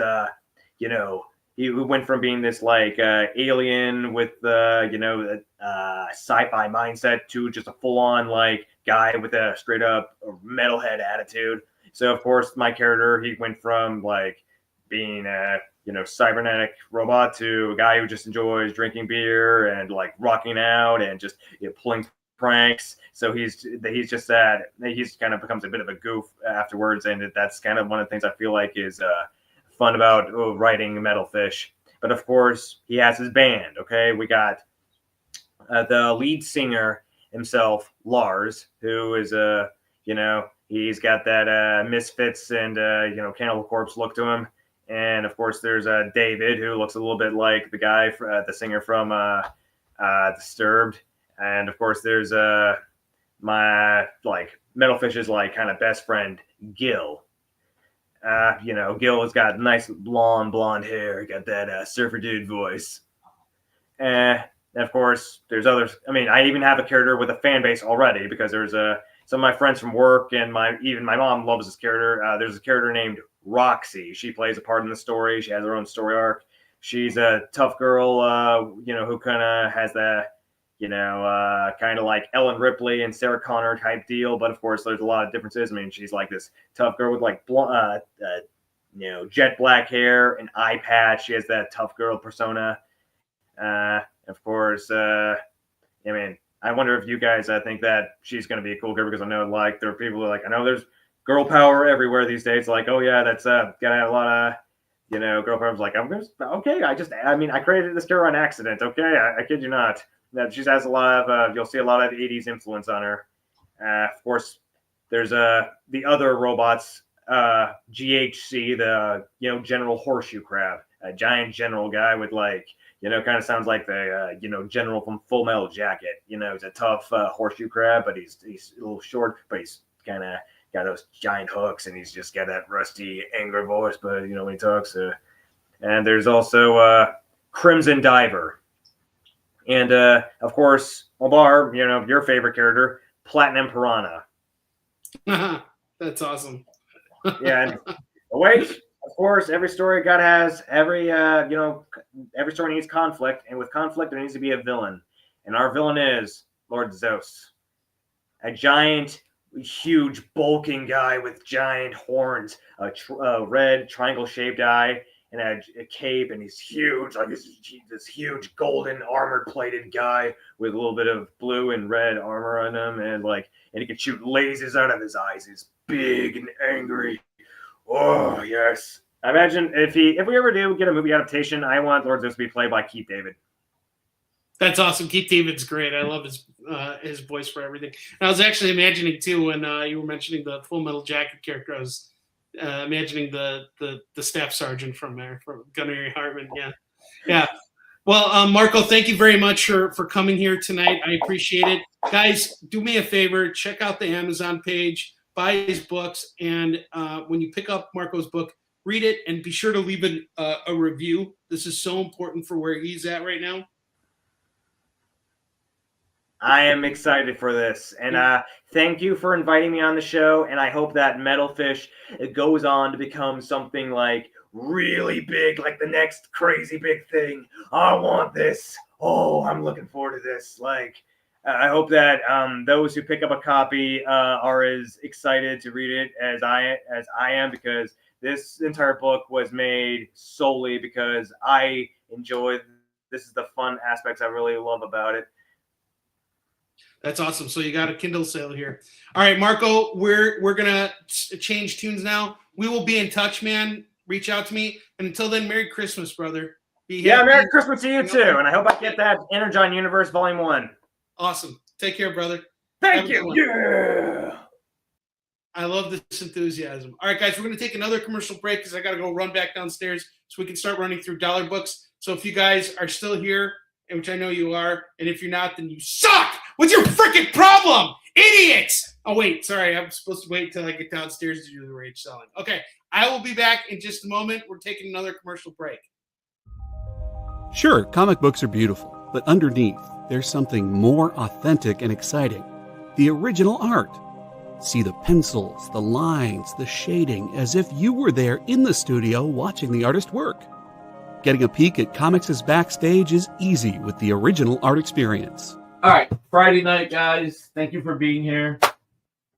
he went from being this alien with sci-fi mindset to just a full-on guy with a straight up metalhead attitude. So of course my character, he went from being a cybernetic robot to a guy who just enjoys drinking beer and rocking out and just pulling pranks. So he's just that he's kind of becomes a bit of a goof afterwards, and that's kind of one of the things I feel like is fun about writing Metal Fish. But of course he has his band. Okay, we got the lead singer himself, Lars, who is he's got that Misfits and Cannibal Corpse look to him. And of course there's David, who looks a little bit like the guy the singer from Disturbed. And of course there's my Metal Fish's kind of best friend, Gil. Gil has got nice blonde hair, got that surfer dude voice. And of course there's others. I mean, I even have a character with a fan base already, because there's some of my friends from work and my mom loves this character. There's a character named Roxy. She plays a part in the story. She has her own story arc. She's a tough girl, who kind of has that, kind of like Ellen Ripley and Sarah Connor type deal. But of course, there's a lot of differences. I mean, she's like this tough girl with jet black hair, an eye patch. She has that tough girl persona. Of course, I wonder if you guys think that she's going to be a cool girl, because I know there are people who I know there's girl power everywhere these days. Oh yeah, that's gotta have a lot of girl power. I created this character on accident. Okay, I kid you not. That she has a lot of you'll see a lot of 80s influence on her. Of course, there's the other robots, GHC, the General Horseshoe Crab, a giant general guy with kind of sounds like the general from Full Metal Jacket. He's a tough horseshoe crab, but he's a little short, but he's kind of got those giant hooks, and he's just got that rusty, angry voice. But when he talks, and there's also Crimson Diver, and of course Omar, your favorite character, Platinum Piranha. That's awesome. Yeah, and wait. Of course, every story every story needs conflict, and with conflict there needs to be a villain, and our villain is Lord Zeus, a giant, huge, bulking guy with giant horns, a red triangle-shaped eye, and a cape, and he's huge, this huge golden armor-plated guy with a little bit of blue and red armor on him, and he can shoot lasers out of his eyes. He's big and angry. Oh yes! I imagine if we ever do get a movie adaptation, I want Lord Zeus to be played by Keith David. That's awesome. Keith David's great. I love his voice for everything. And I was actually imagining too, when you were mentioning the Full Metal Jacket character, I was imagining the staff sergeant from Gunnery Hartman. Yeah. Well, Marco, thank you very much for coming here tonight. I appreciate it, guys. Do me a favor, check out the Amazon page. Buy his books, and when you pick up Marco's book, read it, and be sure to leave a review. This is so important for where he's at right now. I am excited for this, and thank you for inviting me on the show, and I hope that Metal Fish goes on to become something really big, like the next crazy big thing. I want this. Oh, I'm looking forward to this. I hope that those who pick up a copy are as excited to read it as I am, because this entire book was made solely because I enjoy. This is the fun aspects I really love about it. That's awesome. So you got a Kindle sale here. All right, Marco, we're gonna change tunes now. We will be in touch, man. Reach out to me, and until then, Merry Christmas, brother. Merry Christmas to you too, and I hope I get that Energon Universe Volume 1. Awesome. Take care, brother. Thank you. Yeah. I love this enthusiasm. All right, guys, we're going to take another commercial break because I got to go run back downstairs so we can start running through dollar books. So if you guys are still here, which I know you are, and if you're not, then you suck. What's your freaking problem? Idiots. Oh, wait. Sorry. I'm supposed to wait until I get downstairs to do the rage selling. Okay. I will be back in just a moment. We're taking another commercial break. Sure, comic books are beautiful, but underneath, there's something more authentic and exciting. The original art. See the pencils, the lines, the shading, as if you were there in the studio watching the artist work. Getting a peek at comics' backstage is easy with the original art experience. All right, Friday night, guys. Thank you for being here.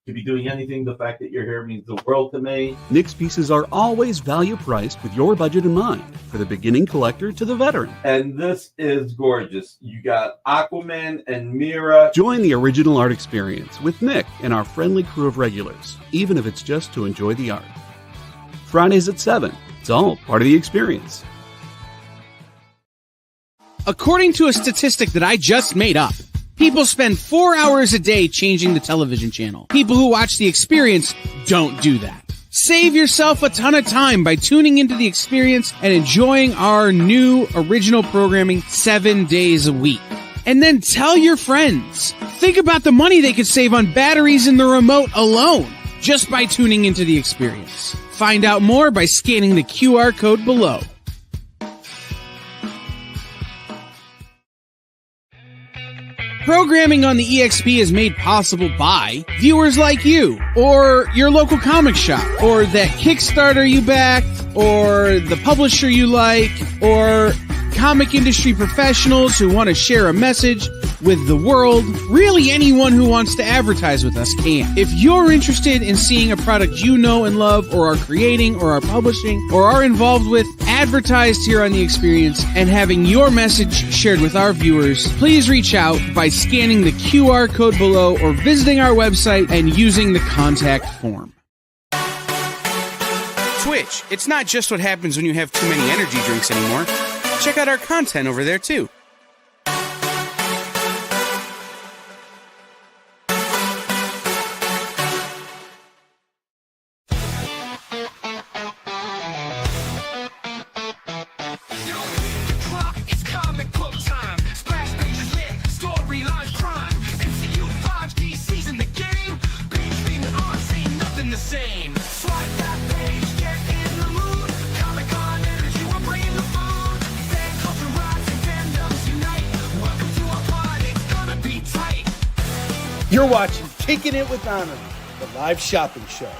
To be doing anything, the fact that you're here means the world to me. Nick's pieces are always value priced with your budget in mind, for the beginning collector to the veteran. And this is gorgeous. You got Aquaman and Mira. Join the original art experience with Nick and our friendly crew of regulars, even if it's just to enjoy the art. Fridays at 7. It's all part of the experience. According to a statistic that I just made up, people spend 4 hours a day changing the television channel. People who watch The Experience don't do that. Save yourself a ton of time by tuning into The Experience and enjoying our new original programming 7 days a week. And then tell your friends. Think about the money they could save on batteries in the remote alone just by tuning into The Experience. Find out more by scanning the QR code below. Programming on the EXP is made possible by viewers like you, or your local comic shop, or that Kickstarter you backed, or the publisher you like, or comic industry professionals who want to share a message with the world. Really, anyone who wants to advertise with us can. If you're interested in seeing a product you know and love, or are creating, or are publishing, or are involved with, advertised here on The Experience, and having your message shared with our viewers, please reach out by scanning the QR code below or visiting our website and using the contact form. Twitch, it's not just what happens when you have too many energy drinks anymore. Check out our content over there too. You're watching Kickin It With Onrie, the live shopping show.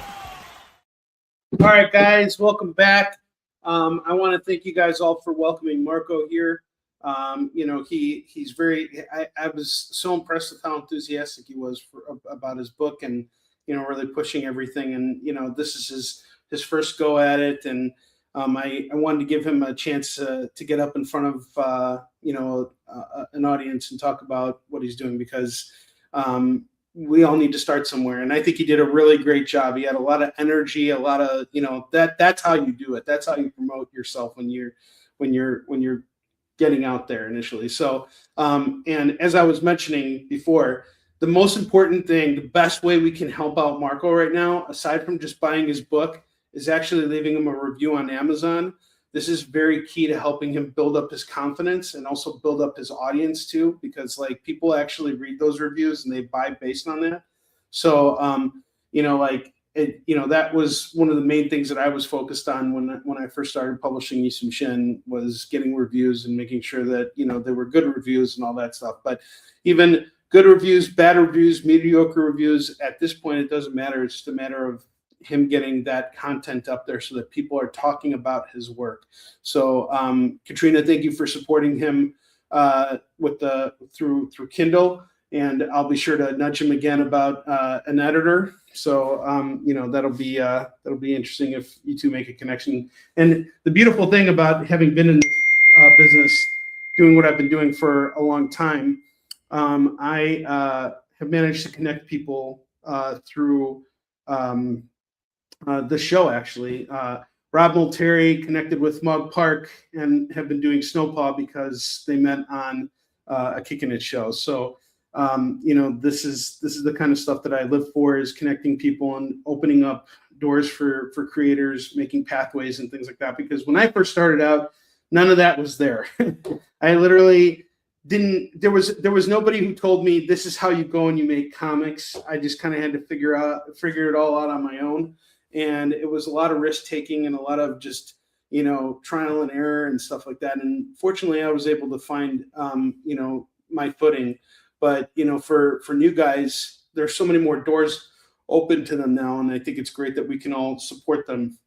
All right, guys, welcome back. I want to thank you guys all for welcoming Marco here. He's very. I was so impressed with how enthusiastic he was about his book, and really pushing everything. And this is his first go at it, and I wanted to give him a chance to get up in front of an audience and talk about what he's doing, because we all need to start somewhere. And I think he did a really great job. He had a lot of energy, a lot of, that's how you do it. That's how you promote yourself when you're getting out there initially. So, and as I was mentioning before, the most important thing, the best way we can help out Marco right now, aside from just buying his book, is actually leaving him a review on Amazon. This is very key to helping him build up his confidence and also build up his audience too, because people actually read those reviews and they buy based on that. So, that was one of the main things that I was focused on when I first started publishing Isum Shin, was getting reviews and making sure that, there were good reviews and all that stuff. But even good reviews, bad reviews, mediocre reviews, at this point, it doesn't matter. It's just a matter of him getting that content up there so that people are talking about his work. So Katrina, thank you for supporting him through Kindle, and I'll be sure to nudge him again about an editor. So that'll be interesting if you two make a connection. And the beautiful thing about having been in this business, doing what I've been doing for a long time, I have managed to connect people through the show, actually. Rob Multerry connected with Mug Park and have been doing Snowpaw because they met on a Kickin' It show. So, this is the kind of stuff that I live for, is connecting people and opening up doors for creators, making pathways and things like that. Because when I first started out, none of that was there. I literally there was nobody who told me this is how you go and you make comics. I just kind of had to figure it all out on my own. And it was a lot of risk taking and a lot of just, trial and error and stuff like that. And fortunately, I was able to find, my footing. But, for new guys, there's so many more doors open to them now. And I think it's great that we can all support them.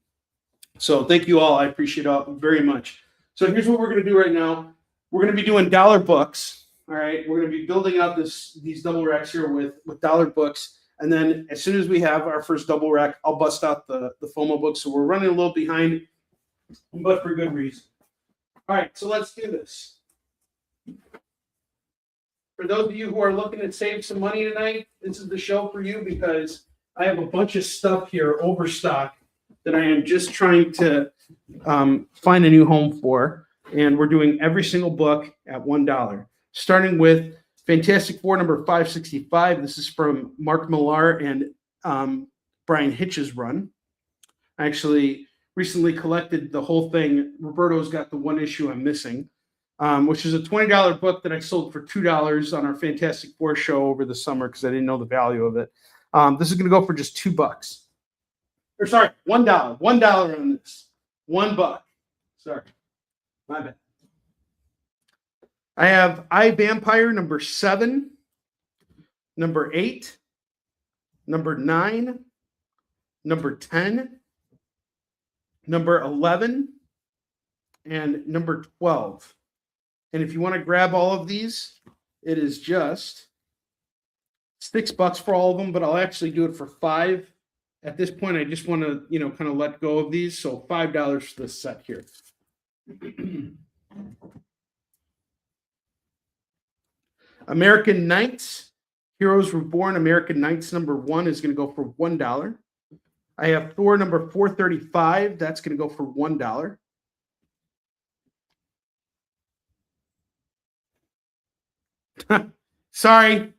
So thank you all. I appreciate it very much. So here's what we're going to do right now. We're going to be doing dollar books. All right. We're going to be building out these double racks here with dollar books. And then as soon as we have our first double rack, I'll bust out the FOMO books. So we're running a little behind, but for good reason. All right. So let's do this. For those of you who are looking to save some money tonight, this is the show for you because I have a bunch of stuff here, overstock, that I am just trying to find a new home for. And we're doing every single book at $1. Starting with Fantastic Four number 565. This is from Mark Millar and Brian Hitch's run. I actually recently collected the whole thing. Roberto's got the one issue I'm missing, which is a $20 book that I sold for $2 on our Fantastic Four show over the summer because I didn't know the value of it. This is going to go for just $2. Or sorry, $1. $1 on this. $1. Sorry. My bad. I have I, Vampire number 7, number 8, number 9, number 10, number 11, and number 12. And if you want to grab all of these, it is just $6 for all of them, but I'll actually do it for $5. At this point, I just want to, kind of let go of these. So $5 for this set here. American Knights, Heroes Reborn, American Knights number 1 is going to go for $1. I have Thor number 435. That's going to go for $1. Sorry.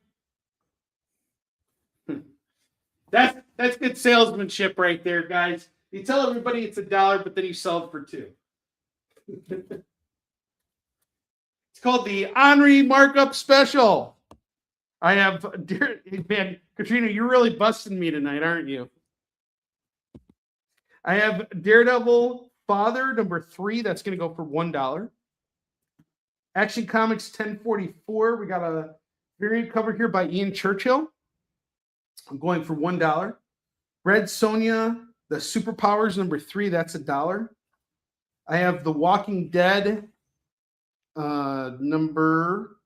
That's good salesmanship right there, guys. You tell everybody it's $1, but then you sell it for $2. It's called the Onrie Markup Special. I have, man, Katrina, you're really busting me tonight, aren't you? I have Daredevil Father number 3. That's going to go for $1. Action Comics 1044. We got a variant cover here by Ian Churchill. I'm going for $1. Red Sonja, the Superpowers number 3. That's $1. I have The Walking Dead number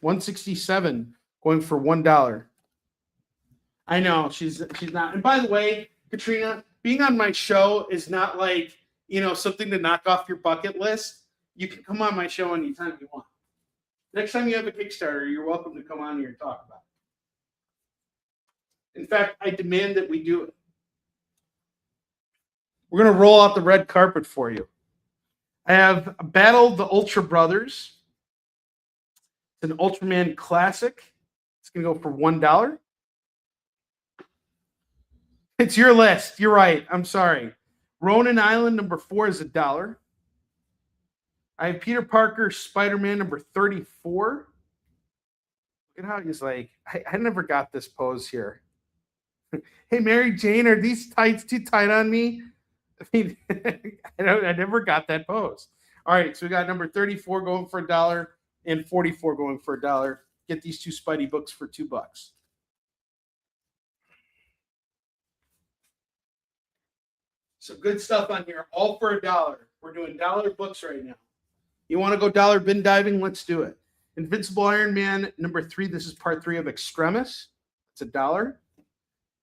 167 going for $1. I know she's not. And by the way, Katrina, being on my show is not like, something to knock off your bucket list. You can come on my show anytime you want. Next time you have a Kickstarter, you're welcome to come on here and talk about it. In fact, I demand that we do it. We're going to roll out the red carpet for you. I have Battle of the Ultra Brothers. It's an Ultraman classic. It's going to go for $1. It's your list. You're right. I'm sorry. Ronin Island number 4 is $1. I have Peter Parker Spider-Man number 34. Look at how he's like, I never got this pose here. Hey, Mary Jane, are these tights too tight on me? I mean, I never got that pose. All right, so we got number 34 going for $1 and 44 going for $1. Get these 2 Spidey books for $2. So good stuff on here, all for $1. We're doing dollar books right now. You want to go dollar bin diving? Let's do it. Invincible Iron Man number 3. This is part 3 of Extremis. It's $1.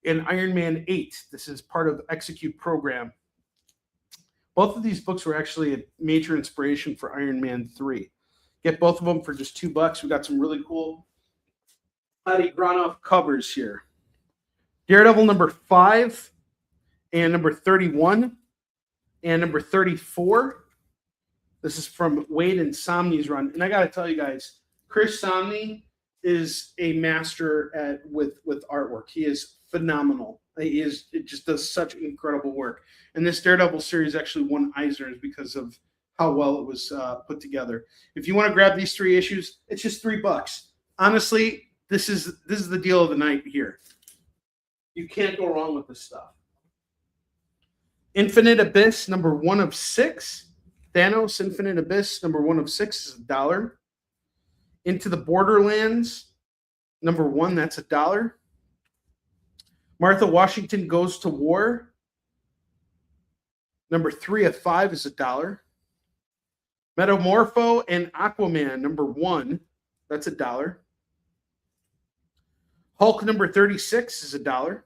And Iron Man 8. This is part of Execute Program. Both of these books were actually a major inspiration for Iron Man 3. Get both of them for just $2. We got some really cool Adi Granoff covers here. Daredevil number 5 and number 31 and number 34. This is from Wade and Somni's run. And I got to tell you guys, Chris Somni is a master with artwork. He is phenomenal. It just does such incredible work. And this Daredevil series actually won Eisner's because of how well it was put together. If you want to grab these 3 issues, it's just $3. Honestly, this is the deal of the night here. You can't go wrong with this stuff. Infinite Abyss, number 1 of 6. Thanos Infinite Abyss, number 1 of 6 is $1. Into the Borderlands, number 1, that's $1. Martha Washington Goes to War, number 3 of 5 is $1. Metamorpho and Aquaman, number 1, that's $1. Hulk number 36 is $1.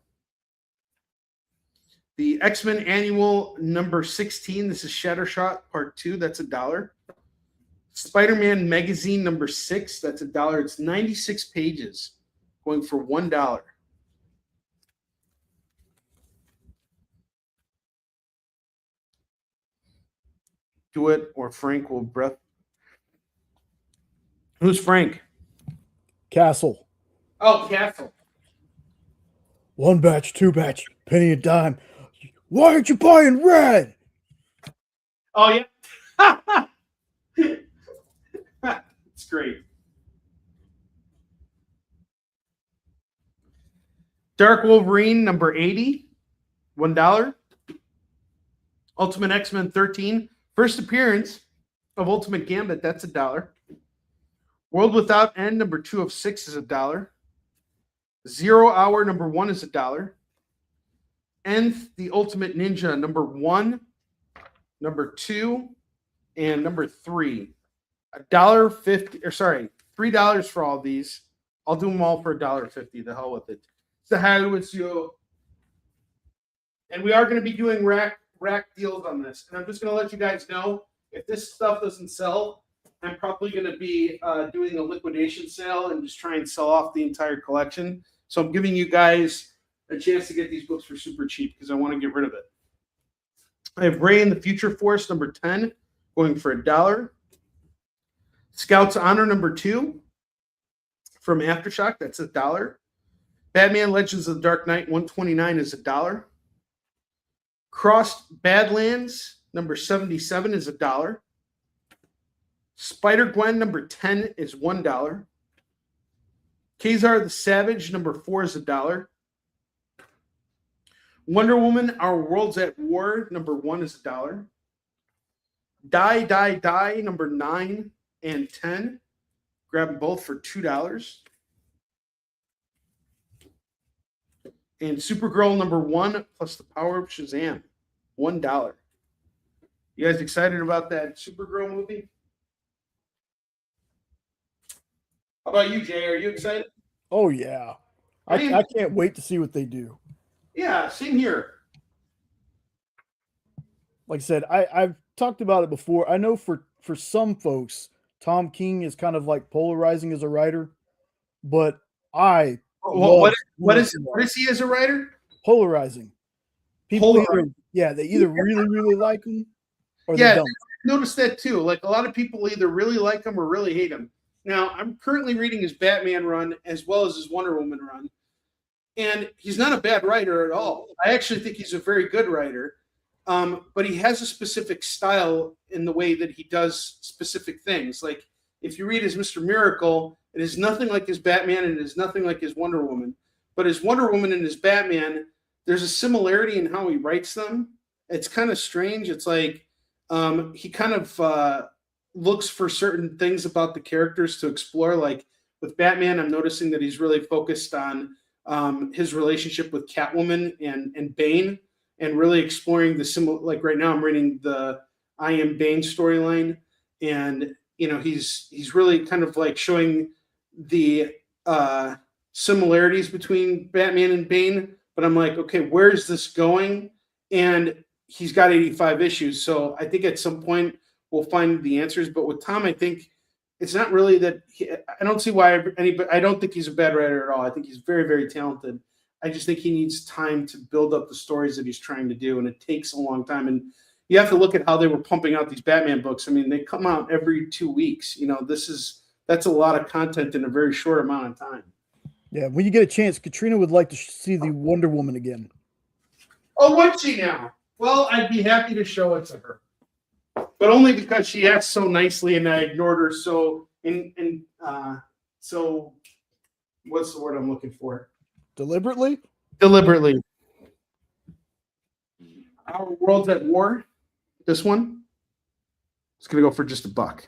The X-Men Annual number 16, this is Shattershot Part 2, that's $1. Spider-Man Magazine number 6, that's $1. It's 96 pages, going for $1. Do it, or Frank will breath. Who's Frank? Castle. Oh, Castle. 1 batch, 2 batch, penny a dime. Why aren't you buying red? Oh, yeah. It's great. Dark Wolverine number 80, $1. Ultimate X-Men 13, first appearance of Ultimate Gambit, that's $1. World Without End number 2 of 6 is $1. 0 Hour number 1 is $1. Nth the Ultimate Ninja number 1, number 2, and number 3. $1.50, or sorry, $3 for all these. I'll do them all for $1.50. The hell with it. The hell with you. And we are going to be doing rack deals on this. And I'm just going to let you guys know, if this stuff doesn't sell, I'm probably going to be doing a liquidation sale and just try and sell off the entire collection. So I'm giving you guys a chance to get these books for super cheap because I want to get rid of it. I have Ray and the Future Force number 10 going for $1. Scout's Honor number 2 from Aftershock, that's $1. Batman Legends of the Dark Knight 129 is $1. Crossed Badlands number 77 is $1. Spider-Gwen number 10 is $1. Kazar the Savage number 4 is $1. Wonder Woman Our World's at War number 1 is $1. Die Die Die number 9 and 10. Grab them both for $2. And Supergirl number 1 plus the Power of Shazam, $1. You guys excited about that Supergirl movie? How about you, Jay? Are you excited? Oh, yeah. I can't wait to see what they do. Yeah, same here. Like I said, I've talked about it before. I know for some folks, Tom King is kind of like polarizing as a writer, but I what is he as a writer? Polarizing. People they either really, really like him or they don't. Notice that too. Like a lot of people either really like him or really hate him. Now, I'm currently reading his Batman run as well as his Wonder Woman run. And he's not a bad writer at all. I actually think he's a very good writer. But he has a specific style in the way that he does specific things. Like if you read his Mr. Miracle, it is nothing like his Batman and it is nothing like his Wonder Woman. But his Wonder Woman and his Batman, there's a similarity in how he writes them. It's kind of strange. It's like he kind of looks for certain things about the characters to explore. Like with Batman, I'm noticing that he's really focused on his relationship with Catwoman and Bane, and really exploring the similar. Like right now, I'm reading the I Am Bane storyline, and he's really kind of like showing the similarities between Batman and Bane. But I'm like, okay, where is this going? And he's got 85 issues, so I think at some point we'll find the answers. But with Tom, I think it's not really that. I don't see why anybody. I don't think he's a bad writer at all. I think he's very, very talented. I just think he needs time to build up the stories that he's trying to do, and it takes a long time. And you have to look at how they were pumping out these Batman books. I mean, they come out every 2 weeks. That's a lot of content in a very short amount of time. Yeah, when you get a chance, Katrina would like to see the Wonder Woman again. Oh, would she now? Well, I'd be happy to show it to her, but only because she asked so nicely, and I ignored her. So, so what's the word I'm looking for? Deliberately. Deliberately. Our World's at War. This one. It's going to go for just $1.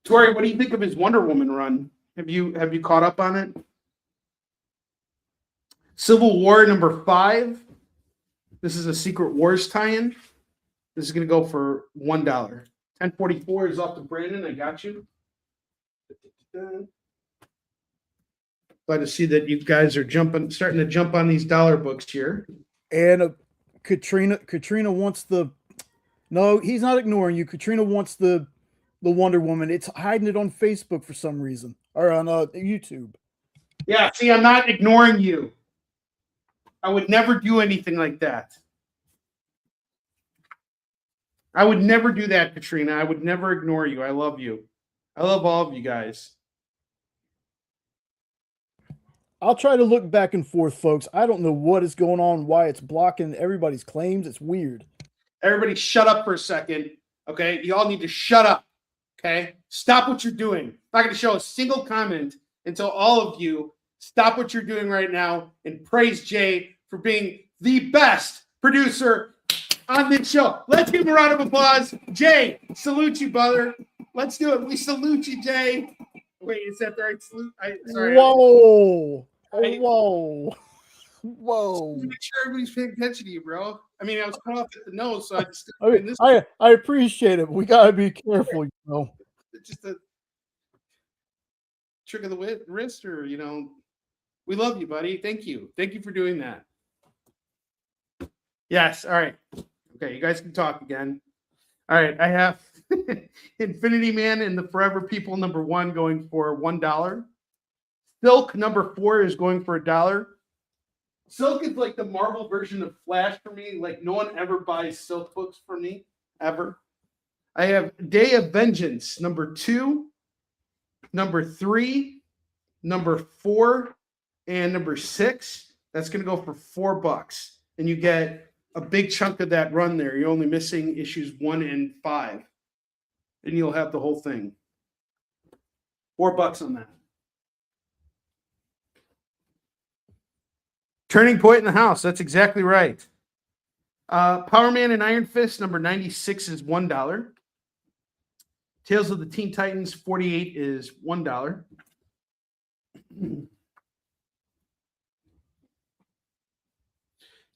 Tori, what do you think of his Wonder Woman run? Have you caught up on it? Civil War number 5. This is a Secret Wars tie-in. This is going to go for $1. 1044 is off to Brandon. I got you. Glad to see that you guys are starting to jump on these dollar books here. And Katrina wants the. No, he's not ignoring you. Katrina wants the Wonder Woman. It's hiding it on Facebook for some reason, or on YouTube. Yeah, see, I'm not ignoring you. I would never do anything like that. I would never do that, Katrina. I would never ignore you. I love you. I love all of you guys. I'll try to look back and forth, folks. I don't know what is going on, why it's blocking everybody's claims. It's weird. Everybody shut up for a second, okay? You all need to shut up, okay? Stop what you're doing. I'm not going to show a single comment until all of you stop what you're doing right now and praise Jay for being the best producer on this show. Let's give him a round of applause. Jay, salute you, brother. Let's do it. We salute you, Jay. Wait, is that the right salute? Sorry. Whoa. Whoa. Whoa. Make sure everybody's paying attention to you, bro. I mean, I was cut off at the nose, so I just. I appreciate it. We gotta be careful, you know. It's just a trick of the wrist, or we love you, buddy. Thank you. Thank you for doing that. Yes. All right. Okay, you guys can talk again. All right, I have Infinity Man and the Forever People number 1 going for $1. Silk number 4 is going for $1. Silk is like the Marvel version of Flash for me. Like, no one ever buys Silk books for me, ever. I have Day of Vengeance number 2, number 3, number 4, and number 6. That's going to go for $4. And you get a big chunk of that run there. You're only missing issues 1 and 5. And you'll have the whole thing. $4 on that. Turning Point in the house. That's exactly right. Power Man and Iron Fist number 96 is $1. Tales of the Teen Titans 48 is $1.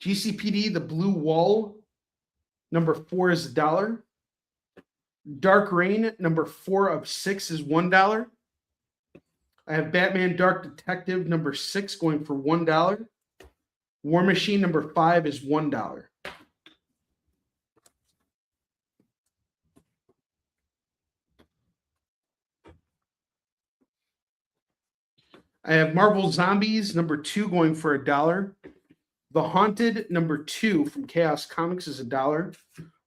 GCPD, the Blue Wall, number 4 is $1. Dark Reign, number 4 of 6 is $1. I have Batman Dark Detective, number 6, going for $1. War Machine, number 5 is $1. I have Marvel Zombies, number 2, going for $1. The Haunted, number 2 from Chaos Comics is $1.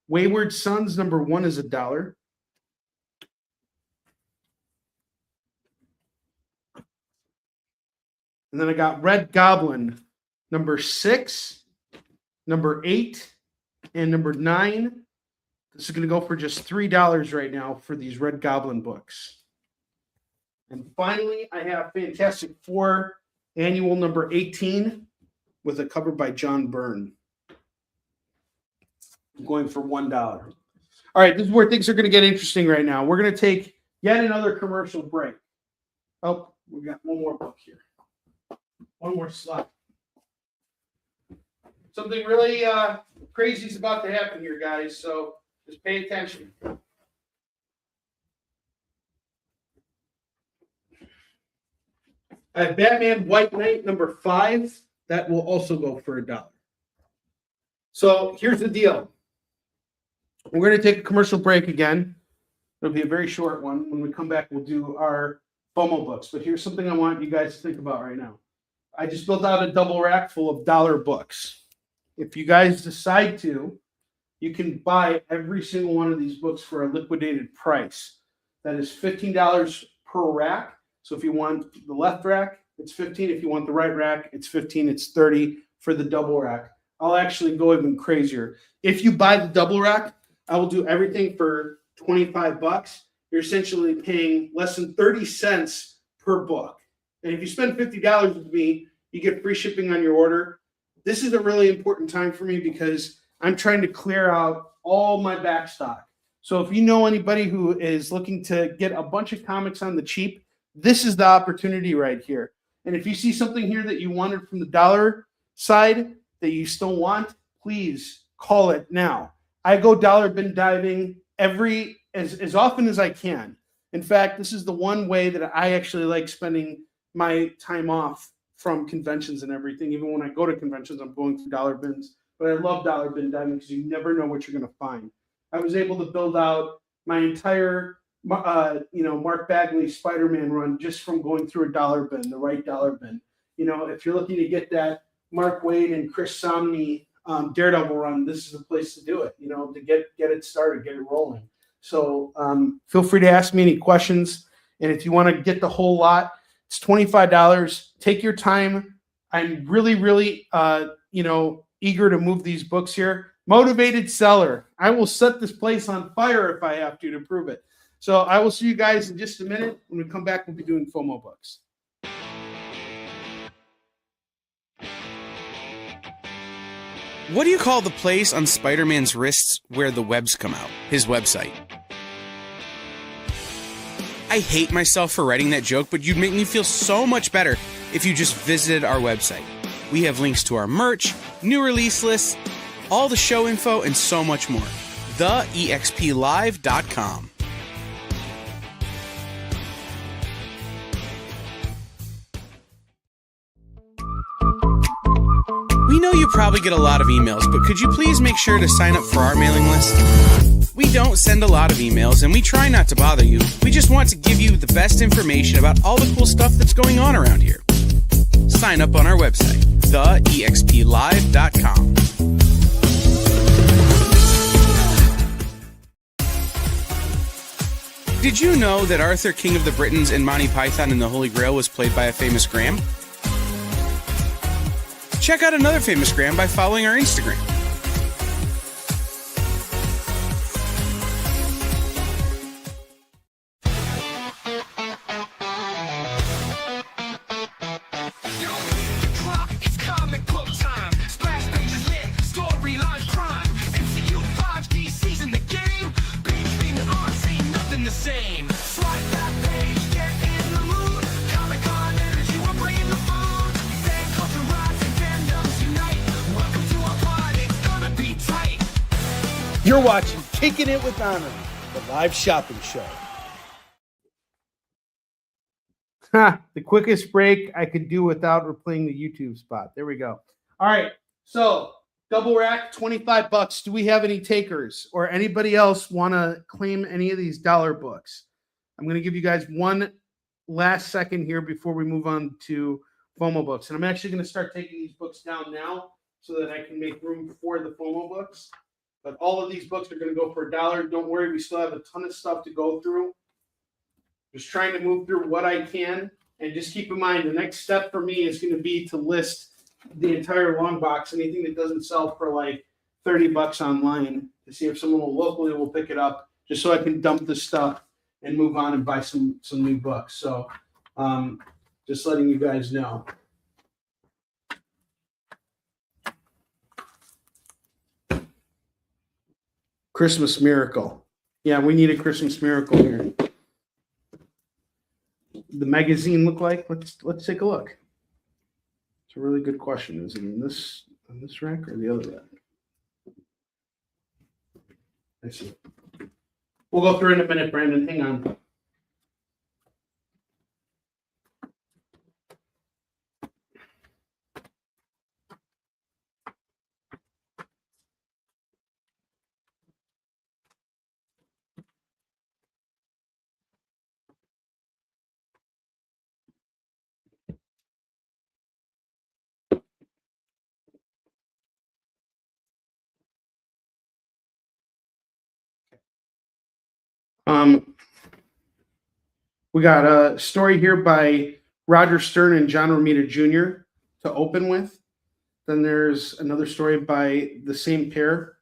Wayward Sons, number 1 is $1. And then I got Red Goblin, number 6, number 8, and number 9. This is going to go for just $3 right now for these Red Goblin books. And finally, I have Fantastic Four Annual number 18 with a cover by John Byrne. I'm going for $1. All right, this is where things are going to get interesting right now. We're going to take yet another commercial break. Oh, we got one more book here. One more slide. Something really crazy is about to happen here, guys, so just pay attention. I have Batman White Knight number 5. That will also go for $1. So here's the deal. We're going to take a commercial break again. It'll be a very short one. When we come back, we'll do our FOMO books. But here's something I want you guys to think about right now. I just built out a double rack full of dollar books. If you guys decide to, you can buy every single one of these books for a liquidated price. That is $15 per rack. So if you want the left rack, it's $15. If you want the right rack, it's $15. It's $30 for the double rack. I'll actually go even crazier. If you buy the double rack, I will do everything for $25. You're essentially paying less than 30 cents per book. And if you spend $50 with me, you get free shipping on your order. This is a really important time for me because I'm trying to clear out all my back stock. So if you know anybody who is looking to get a bunch of comics on the cheap, this is the opportunity right here. And if you see something here that you wanted from the dollar side that you still want, please call it now. I go dollar bin diving as often as I can. In fact, this is the one way that I actually like spending my time off from conventions and everything. Even when I go to conventions, I'm going through dollar bins. But I love dollar bin diving because you never know what you're going to find. I was able to build out my entire, Mark Bagley Spider-Man run just from going through a dollar bin, the right dollar bin. If you're looking to get that Mark Waid and Chris Somney Daredevil run, this is the place to do it. To get it started, get it rolling. So feel free to ask me any questions. And if you want to get the whole lot, it's $25. Take your time. I'm really, really, eager to move these books here. Motivated seller. I will set this place on fire if I have to prove it. So I will see you guys in just a minute. When we come back, we'll be doing FOMO books. What do you call the place on Spider-Man's wrists where the webs come out? His website. I hate myself for writing that joke, but you'd make me feel so much better if you just visited our website. We have links to our merch, new release lists, all the show info, and so much more. TheEXPLive.com. We know you probably get a lot of emails, but could you please make sure to sign up for our mailing list? We don't send a lot of emails, and we try not to bother you. We just want to give you the best information about all the cool stuff that's going on around here. Sign up on our website, TheEXPLive.com. Did you know that Arthur, King of the Britons, and Monty Python and the Holy Grail was played by a famous Graham? Check out another famous Graham by following our Instagram. You're watching Kickin It With Onrie, the live shopping show. The quickest break I could do without replaying the YouTube spot. There we go. All right. So double rack, $25. Do we have any takers or anybody else want to claim any of these dollar books? I'm going to give you guys one last second here before we move on to FOMO books. And I'm actually going to start taking these books down now so that I can make room for the FOMO books. But all of these books are going to go for $1. Don't worry, we still have a ton of stuff to go through. Just trying to move through what I can. And just keep in mind, the next step for me is going to be to list the entire long box, anything that doesn't sell for like $30 online, to see if someone locally will pick it up, just so I can dump this stuff and move on and buy some new books. So just letting you guys know. Christmas Miracle. Yeah, we need a Christmas Miracle here. The magazine look like? Let's take a look. It's a really good question. Is it in this on this rack or the other rack? I see. We'll go through in a minute, Brandon. Hang on. We got a story here by Roger Stern and John Romita Jr. to open with. Then there's another story by the same pair,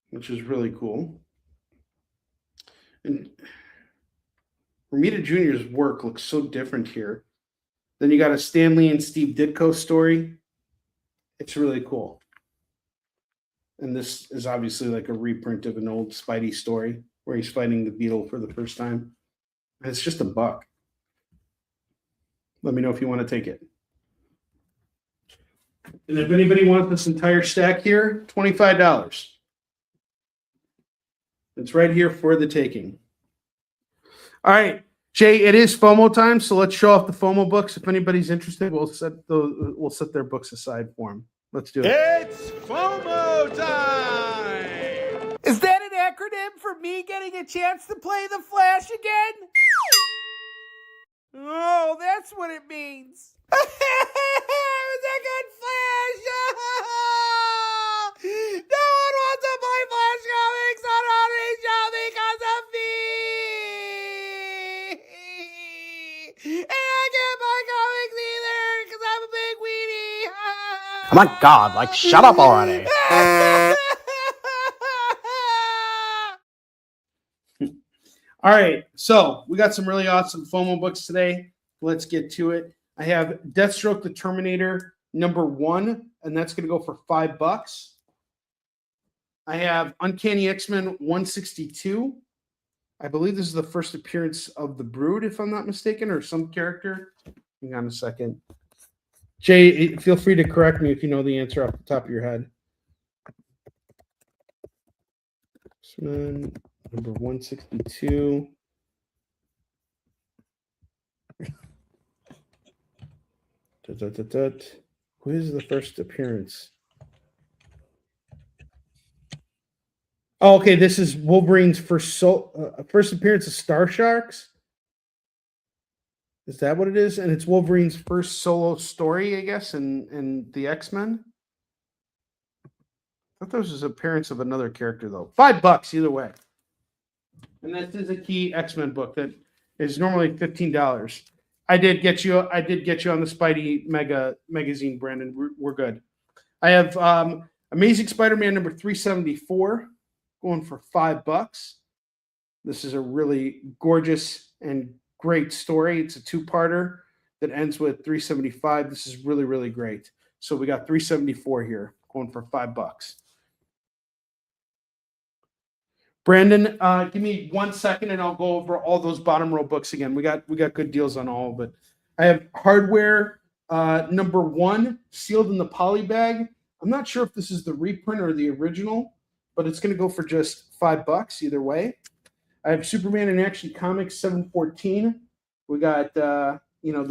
which is really cool. And Romita Jr.'s work looks so different here. Then you got a Stan Lee and Steve Ditko story. It's really cool. And this is obviously like a reprint of an old Spidey story where he's fighting the Beetle for the first time. And it's just $1. Let me know if you want to take it. And if anybody wants this entire stack here, $25. It's right here for the taking. All right, Jay, it is FOMO time, so let's show off the FOMO books. If anybody's interested, we'll set their books aside for them. Let's do it. It's FOMO time! Is that an acronym for me getting a chance to play the Flash again? Oh, that's what it means. It was a good Flash! No one wants to play Flash comics on Onrie Show because of me! And I can't buy comics either because I'm a big weenie! Oh my god, like, shut up already. All right, so we got some really awesome FOMO books today. Let's get to it. I have Deathstroke the Terminator #1, and that's going to go for $5. I have Uncanny X-Men 162. I believe this is the first appearance of the Brood, if I'm not mistaken, or some character. Hang on a second. Jay, feel free to correct me if you know the answer off the top of your head. X-Men number 162. Who is the first appearance? Oh, okay. This is Wolverine's first appearance of Star Sharks. Is that what it is? And it's Wolverine's first solo story, I guess, in the X-Men. I thought this was an appearance of another character, though. $5 either way. And this is a key X-Men book that is normally $15. I did get you on the Spidey magazine, Brandon. We're good. I have Amazing Spider-Man number 374 going for $5. This is a really gorgeous and great story. It's a 2-parter that ends with 375. This is really, really great. So we got 374 here going for $5. Brandon, give me 1 second and I'll go over all those bottom row books again. We got good deals on all, but I have Hardware #1 sealed in the poly bag. I'm not sure if this is the reprint or the original, but it's going to go for just $5 either way. I have Superman in Action Comics 714. We got the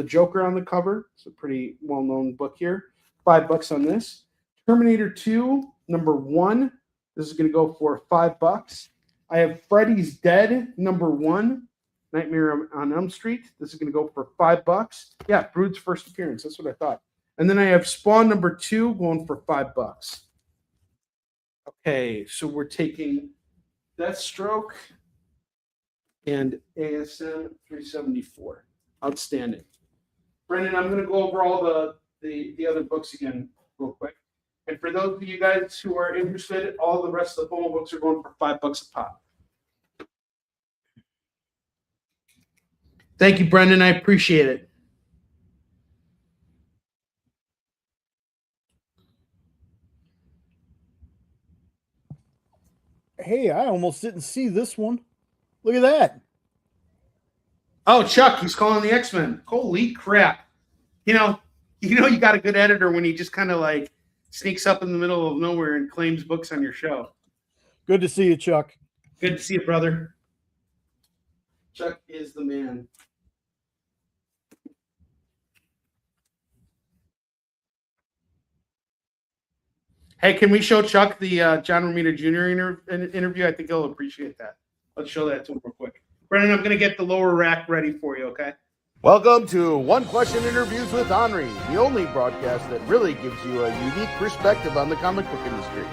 Joker on the cover. It's a pretty well-known book here. $5 on this. Terminator 2 #1. This is going to go for $5. I have Freddy's Dead #1, Nightmare on Elm Street. This is going to go for $5. Yeah, Brood's first appearance. That's what I thought. And then I have Spawn #2 going for $5. Okay, so we're taking Deathstroke and ASM 374. Outstanding. Brendan, I'm going to go over all the other books again real quick. And for those of you guys who are interested, all the rest of the FOMO books are going for $5 a pop. Thank you, Brendan. I appreciate it. Hey, I almost didn't see this one. Look at that. Oh, Chuck, he's calling the X-Men. Holy crap. You got a good editor when he just kind of like sneaks up in the middle of nowhere and claims books on your show. Good to see you, Chuck. Good to see you, brother. Chuck is the man. Hey, can we show Chuck the John Romita Jr. interview? I think he'll appreciate that. Let's show that to him real quick. Brendan, I'm going to get the lower rack ready for you, okay? Welcome to One Question Interviews with Onrie, the only broadcast that really gives you a unique perspective on the comic book industry.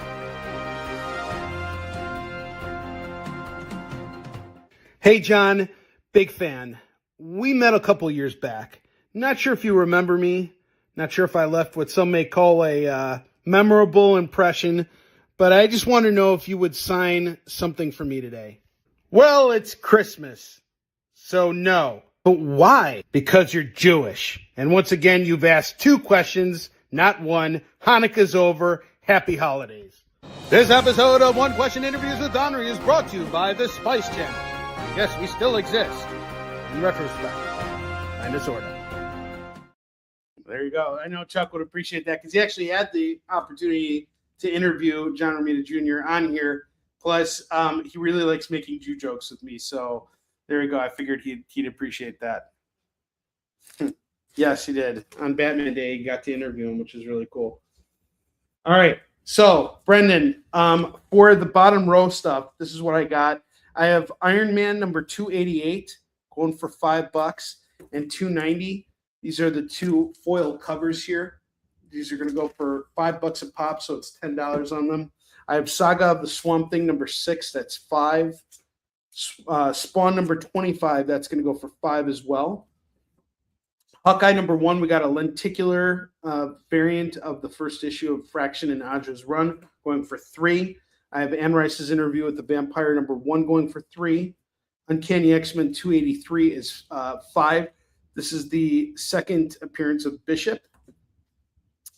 Hey, John, big fan. We met a couple years back. Not sure if you remember me. Not sure if I left what some may call a memorable impression, but I just want to know if you would sign something for me today. Well, it's Christmas, So no. But why? Because you're Jewish. And once again, you've asked 2 questions, not 1. Hanukkah's over. Happy holidays. This episode of One Question Interviews with Onrie is brought to you by the Spice Channel. Yes, we still exist. In retrospect. And disorder. There you go. I know Chuck would appreciate that because he actually had the opportunity to interview John Romita Jr. on here. Plus, he really likes making Jew jokes with me. So there you go. I figured he'd appreciate that. Yes, he did. On Batman Day, he got to interview him, which is really cool. All right. So, Brendan, for the bottom row stuff, this is what I got. I have Iron Man number 288 going for $5 and $2.90. These are the 2 foil covers here. These are going to go for $5 a pop, so it's $10 on them. I have Saga of the Swamp Thing number 6. That's $5. Spawn number 25. That's going to go for $5 as well. Hawkeye number 1. We got a lenticular variant of the first issue of Fraction and Aja's Run going for $3. I have Anne Rice's interview with the Vampire number 1 going for $3. Uncanny X-Men 283 is $5. This is the second appearance of Bishop.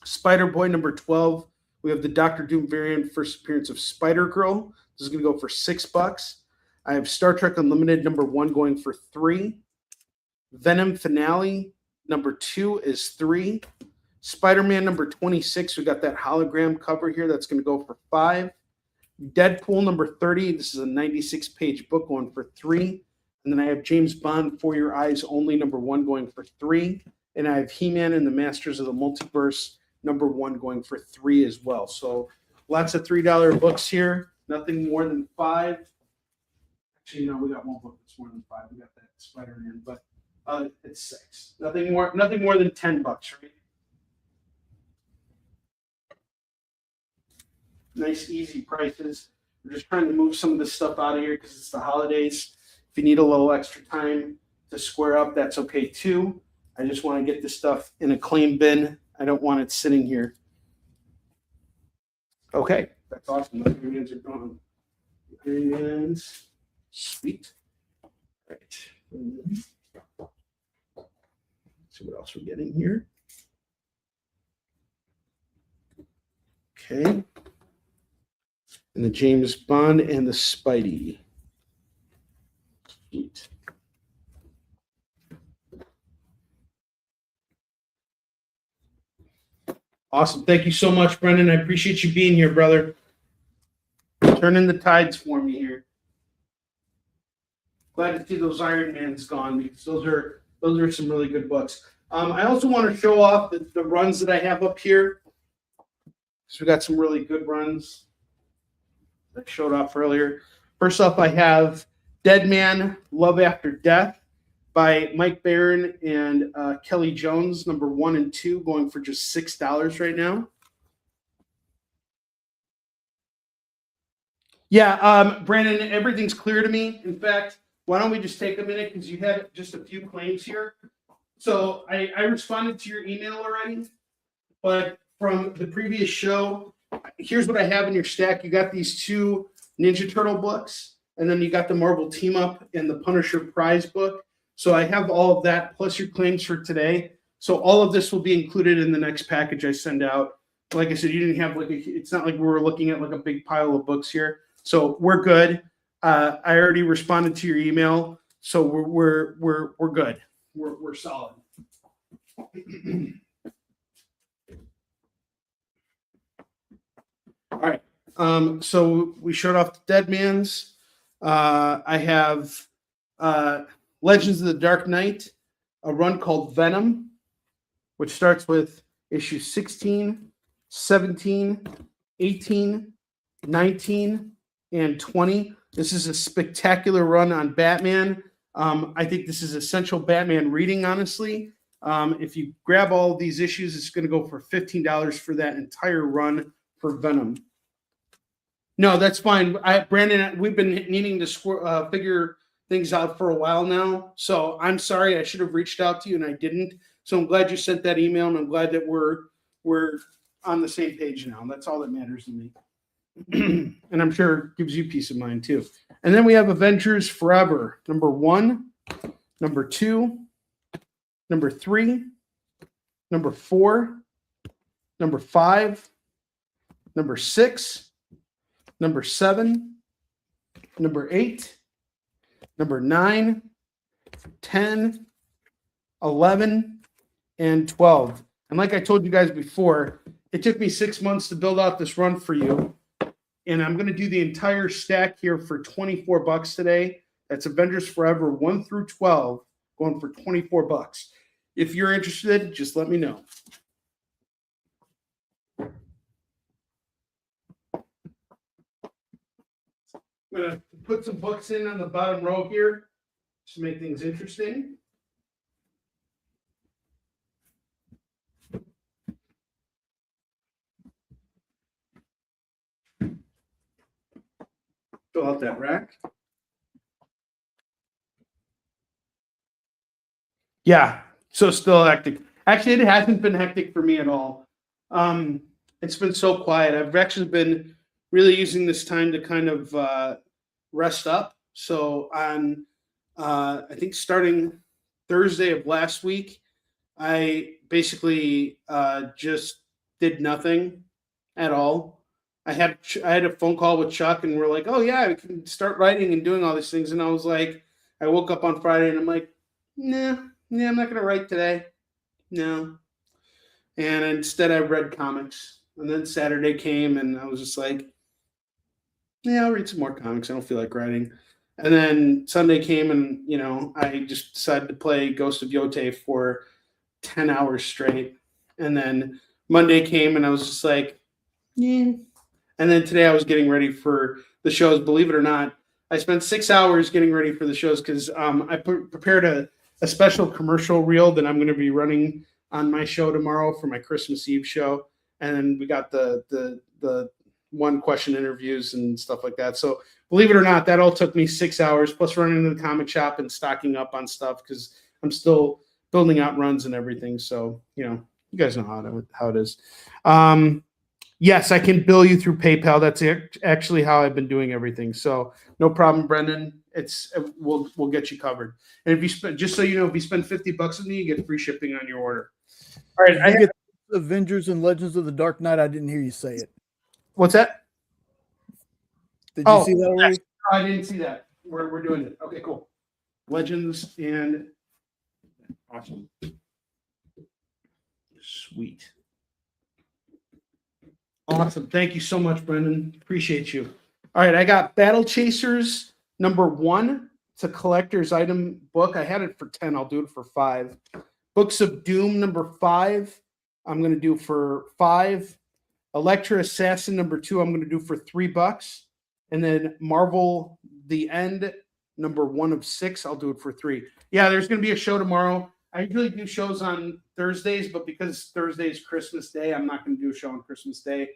Spider-Boy number 12. We have the Doctor Doom variant, first appearance of Spider-Girl. This is going to go for $6. I have Star Trek Unlimited number 1 going for $3. Venom Finale number 2 is $3. Spider-Man number 26. We got that hologram cover here. That's going to go for $5. Deadpool number 30. This is a 96-page book going for $3. And then I have James Bond, For Your Eyes Only, number 1 going for $3. And I have He-Man and the Masters of the Multiverse, number 1 going for $3 as well. So lots of $3 books here. Nothing more than $5. Actually, no, we got one book that's more than $5. We got that Spider-Man, but it's $6. Nothing more than $10, right? Nice, easy prices. We're just trying to move some of this stuff out of here because it's the holidays. If you need a little extra time to square up, that's okay too. I just want to get this stuff in a clean bin. I don't want it sitting here. Okay, that's awesome. The Iron Mans are gone. Iron Mans, sweet. All right. Let's see what else we're getting here. Okay. And the James Bond and the Spidey. Sweet. Awesome. Thank you so much, Brendan. I appreciate you being here, brother. Turning the tides for me here. Glad to see those Iron Mans gone because those are some really good books. I also want to show off the runs that I have up here. So we got some really good runs that I showed off earlier. First off, I have Dead Man, Love After Death by Mike Barron and Kelly Jones, number 1 and 2, going for just $6 right now. Yeah, Brandon, everything's clear to me. In fact, why don't we just take a minute because you had just a few claims here. So I responded to your email already, but from the previous show, here's what I have in your stack. You got these 2 Ninja Turtle books. And then you got the Marvel Team Up and the Punisher Prize book. So I have all of that plus your claims for today. So all of this will be included in the next package I send out. Like I said, you didn't have it's not like we were looking at like a big pile of books here. So we're good. I already responded to your email. So we're good. We're solid. All right. So we showed off the Dead Man's. I have Legends of the Dark Knight, a run called Venom, which starts with issue 16, 17, 18, 19, and 20. This is a spectacular run on Batman. I think this is essential Batman reading, honestly. If you grab all of these issues, it's going to go for $15 for that entire run for Venom. No, that's fine. Brandon, we've been needing to figure things out for a while now. So I'm sorry. I should have reached out to you and I didn't. So I'm glad you sent that email, and I'm glad that we're on the same page now. That's all that matters to me. And I'm sure it gives you peace of mind too. And then we have Avengers Forever, number 1. number 2, number 3, number 4, number 5, number 6, number 7, number 8, number 9, 10, 11, and 12. And like I told you guys before, it took me 6 months to build out this run for you. And I'm going to do the entire stack here for $24 today. That's Avengers Forever 1 through 12, going for $24. If you're interested, just let me know. I'm going to put some books in on the bottom row here to make things interesting. Fill out that rack. Yeah, so still hectic. Actually, it hasn't been hectic for me at all. It's been so quiet. I've actually been really using this time to kind of rest up. So on, I think starting Thursday of last week, I basically just did nothing at all. I had a phone call with Chuck, and we're like, oh yeah, we can start writing and doing all these things. And I was like, I woke up on Friday and I'm like, nah, I'm not gonna write today. No. And instead I read comics. And then Saturday came and I was just like, yeah, I'll read some more comics. I don't feel like writing. And then Sunday came and, I just decided to play Ghost of Yote for 10 hours straight. And then Monday came and I was just like, yeah. And then today I was getting ready for the shows. Believe it or not, I spent 6 hours getting ready for the shows because I prepared a special commercial reel that I'm going to be running on my show tomorrow for my Christmas Eve show. And then we got the one question interviews and stuff like that. So believe it or not, that all took me 6 hours plus running to the comic shop and stocking up on stuff because I'm still building out runs and everything. So, you guys know how it is. Yes, I can bill you through PayPal. That's actually how I've been doing everything. So no problem, Brendan. We'll get you covered. And if you spend, just so you know, if you spend $50 with me, you get free shipping on your order. All right, I get Avengers and Legends of the Dark Knight. I didn't hear you say it. What's that? Did you see that already? I didn't see that. We're doing it. Okay, cool. Legends and awesome. Sweet. Awesome. Thank you so much, Brendan. Appreciate you. All right, I got Battle Chasers #1. It's a collector's item book. I had it for 10. I'll do it for 5. Books of Doom #5. I'm going to do for 5. Elektra Assassin #2. I'm going to do for $3. And then Marvel The End #1 of 6. I'll do it for 3. Yeah, there's going to be a show tomorrow. I usually do shows on Thursdays, but because Thursday is Christmas Day, I'm not going to do a show on Christmas Day.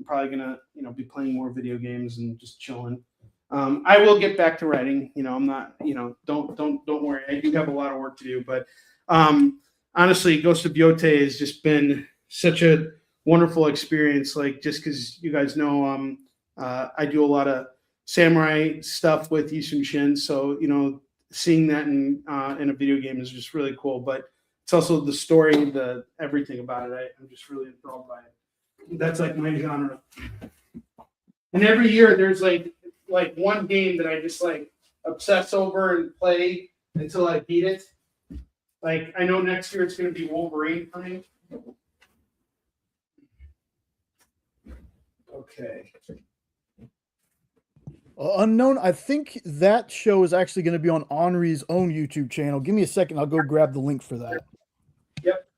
I'm probably going to, be playing more video games and just chilling. I will get back to writing. I'm not, don't worry. I do have a lot of work to do, but honestly, Ghost of Yote has just been such a wonderful experience. Like, just because you guys know, I do a lot of samurai stuff with Yusum Shin. So, seeing that in a video game is just really cool, but it's also the story, the everything about it. I'm just really enthralled by it. That's like my genre. And every year there's like one game that I just obsess over and play until I beat it. Like, I know next year it's going to be Wolverine for me. Okay. Unknown, I think that show is actually going to be on Onrie's own YouTube channel. Give me a second. I'll go grab the link for that. Yep.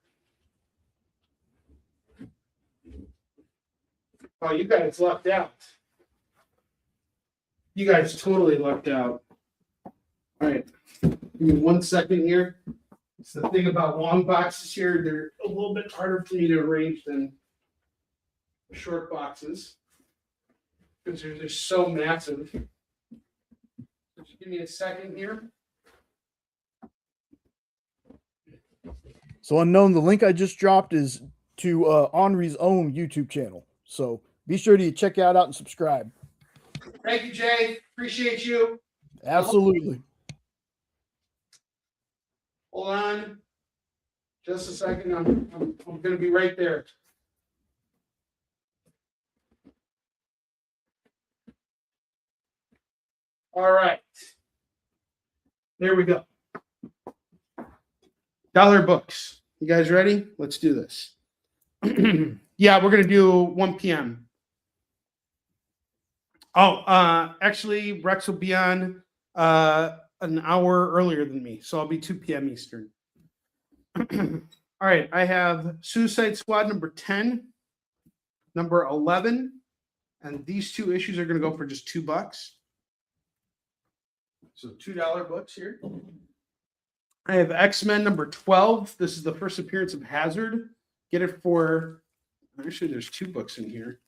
Oh, you guys lucked out. You guys totally lucked out. All right. Give me 1 second here. It's the thing about long boxes here. They're a little bit harder for me to arrange than short boxes, because they're just so massive. Just give me a second here. So, Unknown, the link I just dropped is to Onrie's own YouTube channel. So be sure to check it out and subscribe. Thank you, Jay. Appreciate you. Absolutely. Hold on. Just a second. I'm going to be right there. All right. There we go. Dollar books. You guys ready? Let's do this. Yeah, we're going to do 1 p.m. Oh, actually, Rex will be on an hour earlier than me, so I'll be 2 p.m. Eastern. All right, I have Suicide Squad number 10, number 11, and these 2 issues are going to go for just $2. So $2 books here. I have X-Men number 12. This is the first appearance of Hazard. Get it for, actually, there's 2 books in here.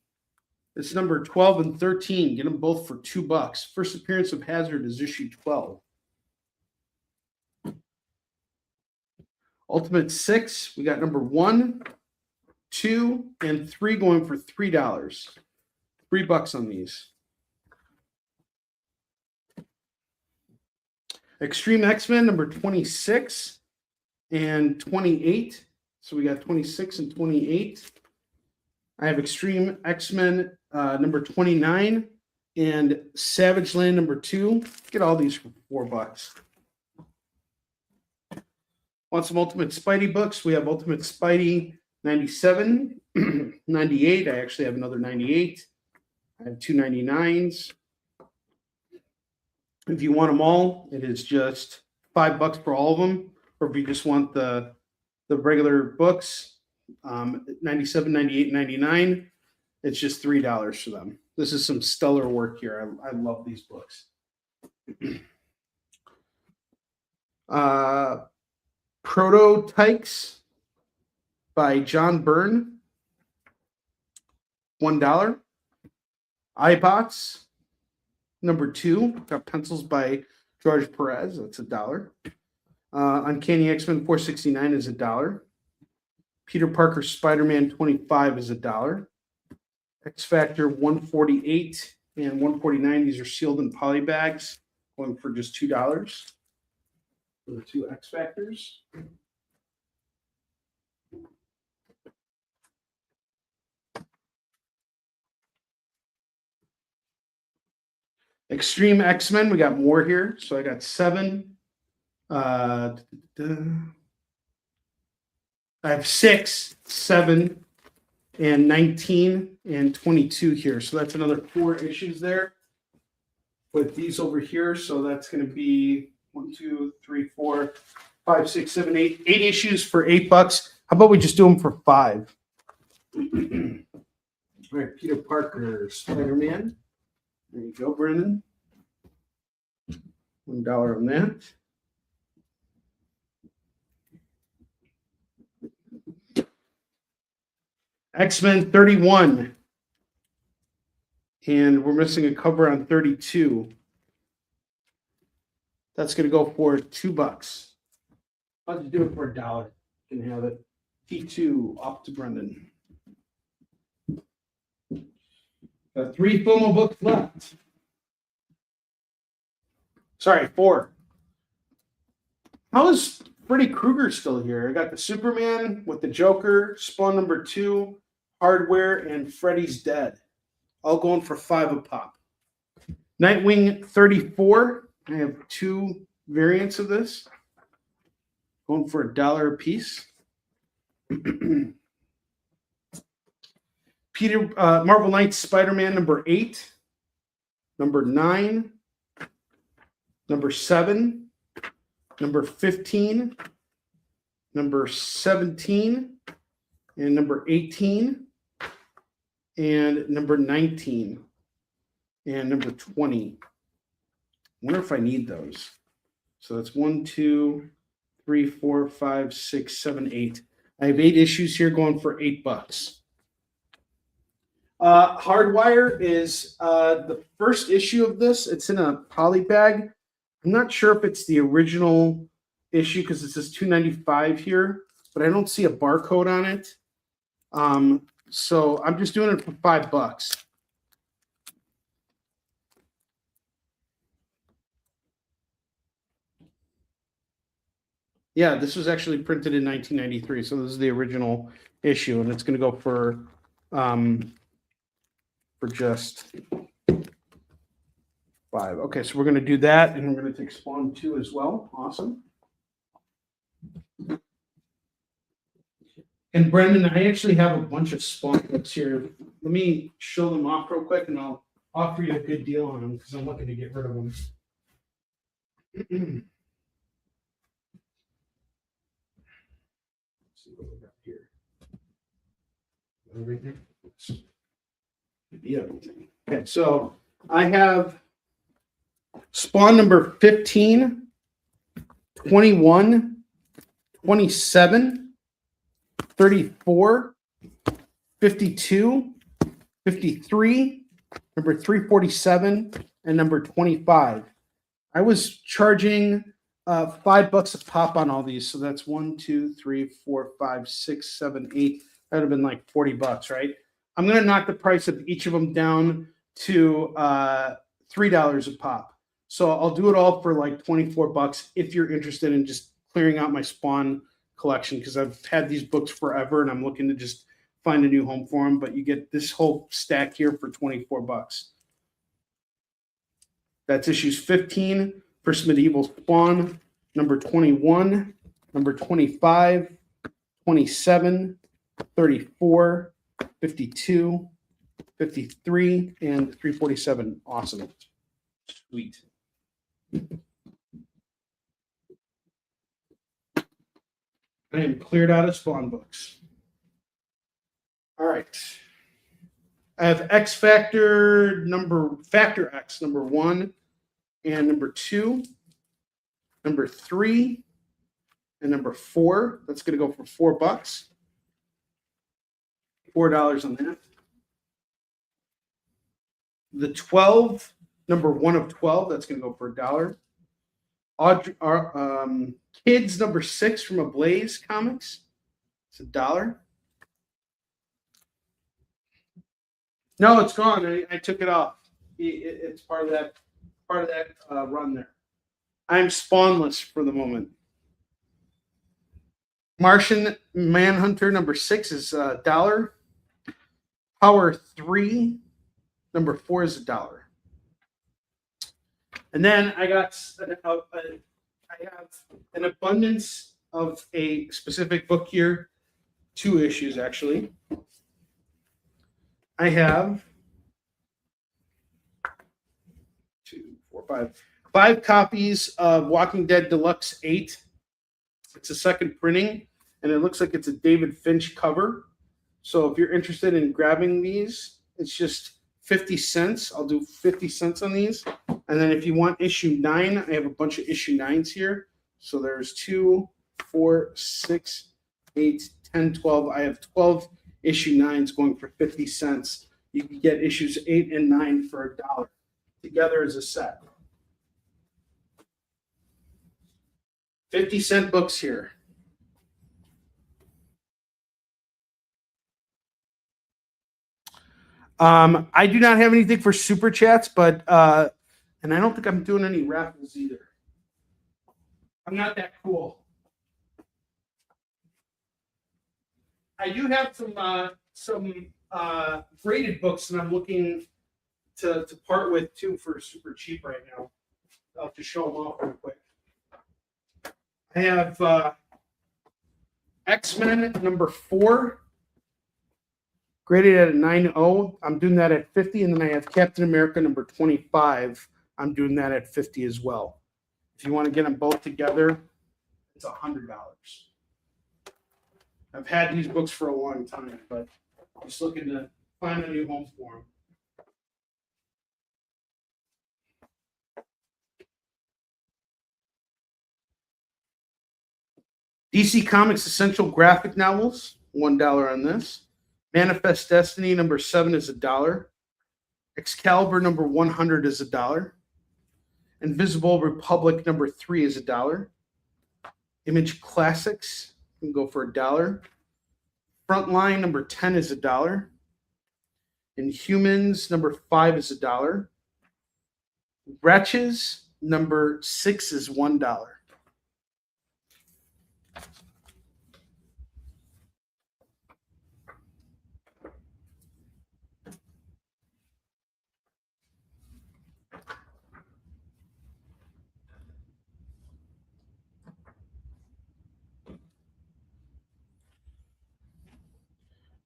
It's number 12 and 13. Get them both for $2. First appearance of Hazard is issue 12. Ultimate 6, we got number 1, 2, and 3 going for $3. $3 on these. Extreme X-Men number 26 and 28. So we got 26 and 28. I have Extreme X-Men number 29 and Savage Land number 2. Get all these for $4. Want some Ultimate Spidey books? We have Ultimate Spidey 97, 98. I actually have another 98. I have 2 99s. If you want them all, it is just $5 for all of them. Or if you just want the regular books, 97, 98, 99, it's just $3 for them. This is some stellar work here. I love these books. Prototypes by John Byrne, $1. iBots, number 2. Got pencils by George Perez. That's $1. Uncanny X-Men 469 is $1. Peter Parker Spider-Man 25 is $1. X Factor 148 and 149. These are sealed in poly bags, going for just $2 for the 2 X Factors. Extreme X-Men, we got more here. So I got 7. I have 6, 7, and 19 and 22 here. So that's another 4 issues there with these over here. So that's going to be 1, 2, 3, 4, 5, 6, 7, 8. 8 issues for $8. How about we just do them for 5? All right, Peter Parker, Spider-Man. There you go, Brennan. $1 on that. X-Men 31. And we're missing a cover on 32. That's going to go for $2. I'll just do it for $1. You can have it. T2 off to Brendan. Got 3 FOMO books left. Sorry, 4. How is Freddy Krueger still here? I got the Superman with the Joker, Spawn number 2, Hardware, and Freddy's Dead. All going for $5 a pop. Nightwing 34. I have 2 variants of this. Going for $1 a piece. Marvel Knights Spider-Man number 8, number 9, number 7, number 15, number 17, and number 18, and number 19, and number 20. I wonder if I need those. So that's 1, 2, 3, 4, 5, 6, 7, 8. I have 8 issues here going for $8. Hardwire is the first issue of this. It's in a poly bag. I'm not sure if it's the original issue because it says $2.95 here, but I don't see a barcode on it. So I'm just doing it for $5. Yeah, this was actually printed in 1993, so this is the original issue, and it's going to go for just $5. Okay, so we're going to do that, and we're going to take Spawn 2 as well. Awesome. And Brendan, I actually have a bunch of Spawn books here. Let me show them off real quick, and I'll offer you a good deal on them because I'm looking to get rid of them. See what we got here. Everything. Everything. Okay, so I have Spawn number 15, 21, 27, 34, 52, 53, number 347, and number 25. I was charging $5 a pop on all these, so that's 1, 2, 3, 4, 5, 6, 7, 8. That would have been like $40, right? I'm going to knock the price of each of them down to $3 a pop. So I'll do it all for like $24 if you're interested in just clearing out my Spawn collection, because I've had these books forever and I'm looking to just find a new home for them. But you get this whole stack here for $24. That's issues 15, First Medieval Spawn, number 21, number 25, 27, 34, 52, 53, and 347. Awesome. Sweet. I am cleared out of Spawn books. All right. I have Factor X, number 1 and number 2, number 3, and number 4. That's going to go for $4. $4 on that. The 12, number 1 of 12, that's going to go for $1. Kids number 6 from Ablaze Comics. It's $1. No, it's gone. I took it off. It's part of that run there. I'm Spawnless for the moment. Martian Manhunter number 6 is $1. Power 3 number 4 is $1. And then I got I have an abundance of a specific book here. 2 issues actually. I have 5 copies of Walking Dead Deluxe 8. It's a second printing, and it looks like it's a David Finch cover. So if you're interested in grabbing these, it's just 50 cents. I'll do 50 cents on these. And then if you want issue 9, I have a bunch of issue 9s here. So there's 2, 4, 6, 8, 10, 12. I have 12 issue 9s going for 50 cents. You can get issues 8 and 9 for $1 together as a set. 50-cent books here. I do not have anything for super chats, but and I don't think I'm doing any raffles either. I'm not that cool. I do have some graded books that I'm looking to part with too for super cheap right now. I'll just show them off real quick. I have X-Men number 4. Graded at a 9.0. I'm doing that at 50. And then I have Captain America number 25. I'm doing that at 50 as well. If you want to get them both together, it's $100. I've had these books for a long time, but I'm just looking to find a new home for them. DC Comics Essential Graphic Novels, $1 on this. Manifest Destiny number 7 is $1. Excalibur number 100 is $1. Invisible Republic number 3 is $1. Image Classics can go for $1. Frontline number 10 is $1. Inhumans number 5 is $1. Wretches number 6 is $1.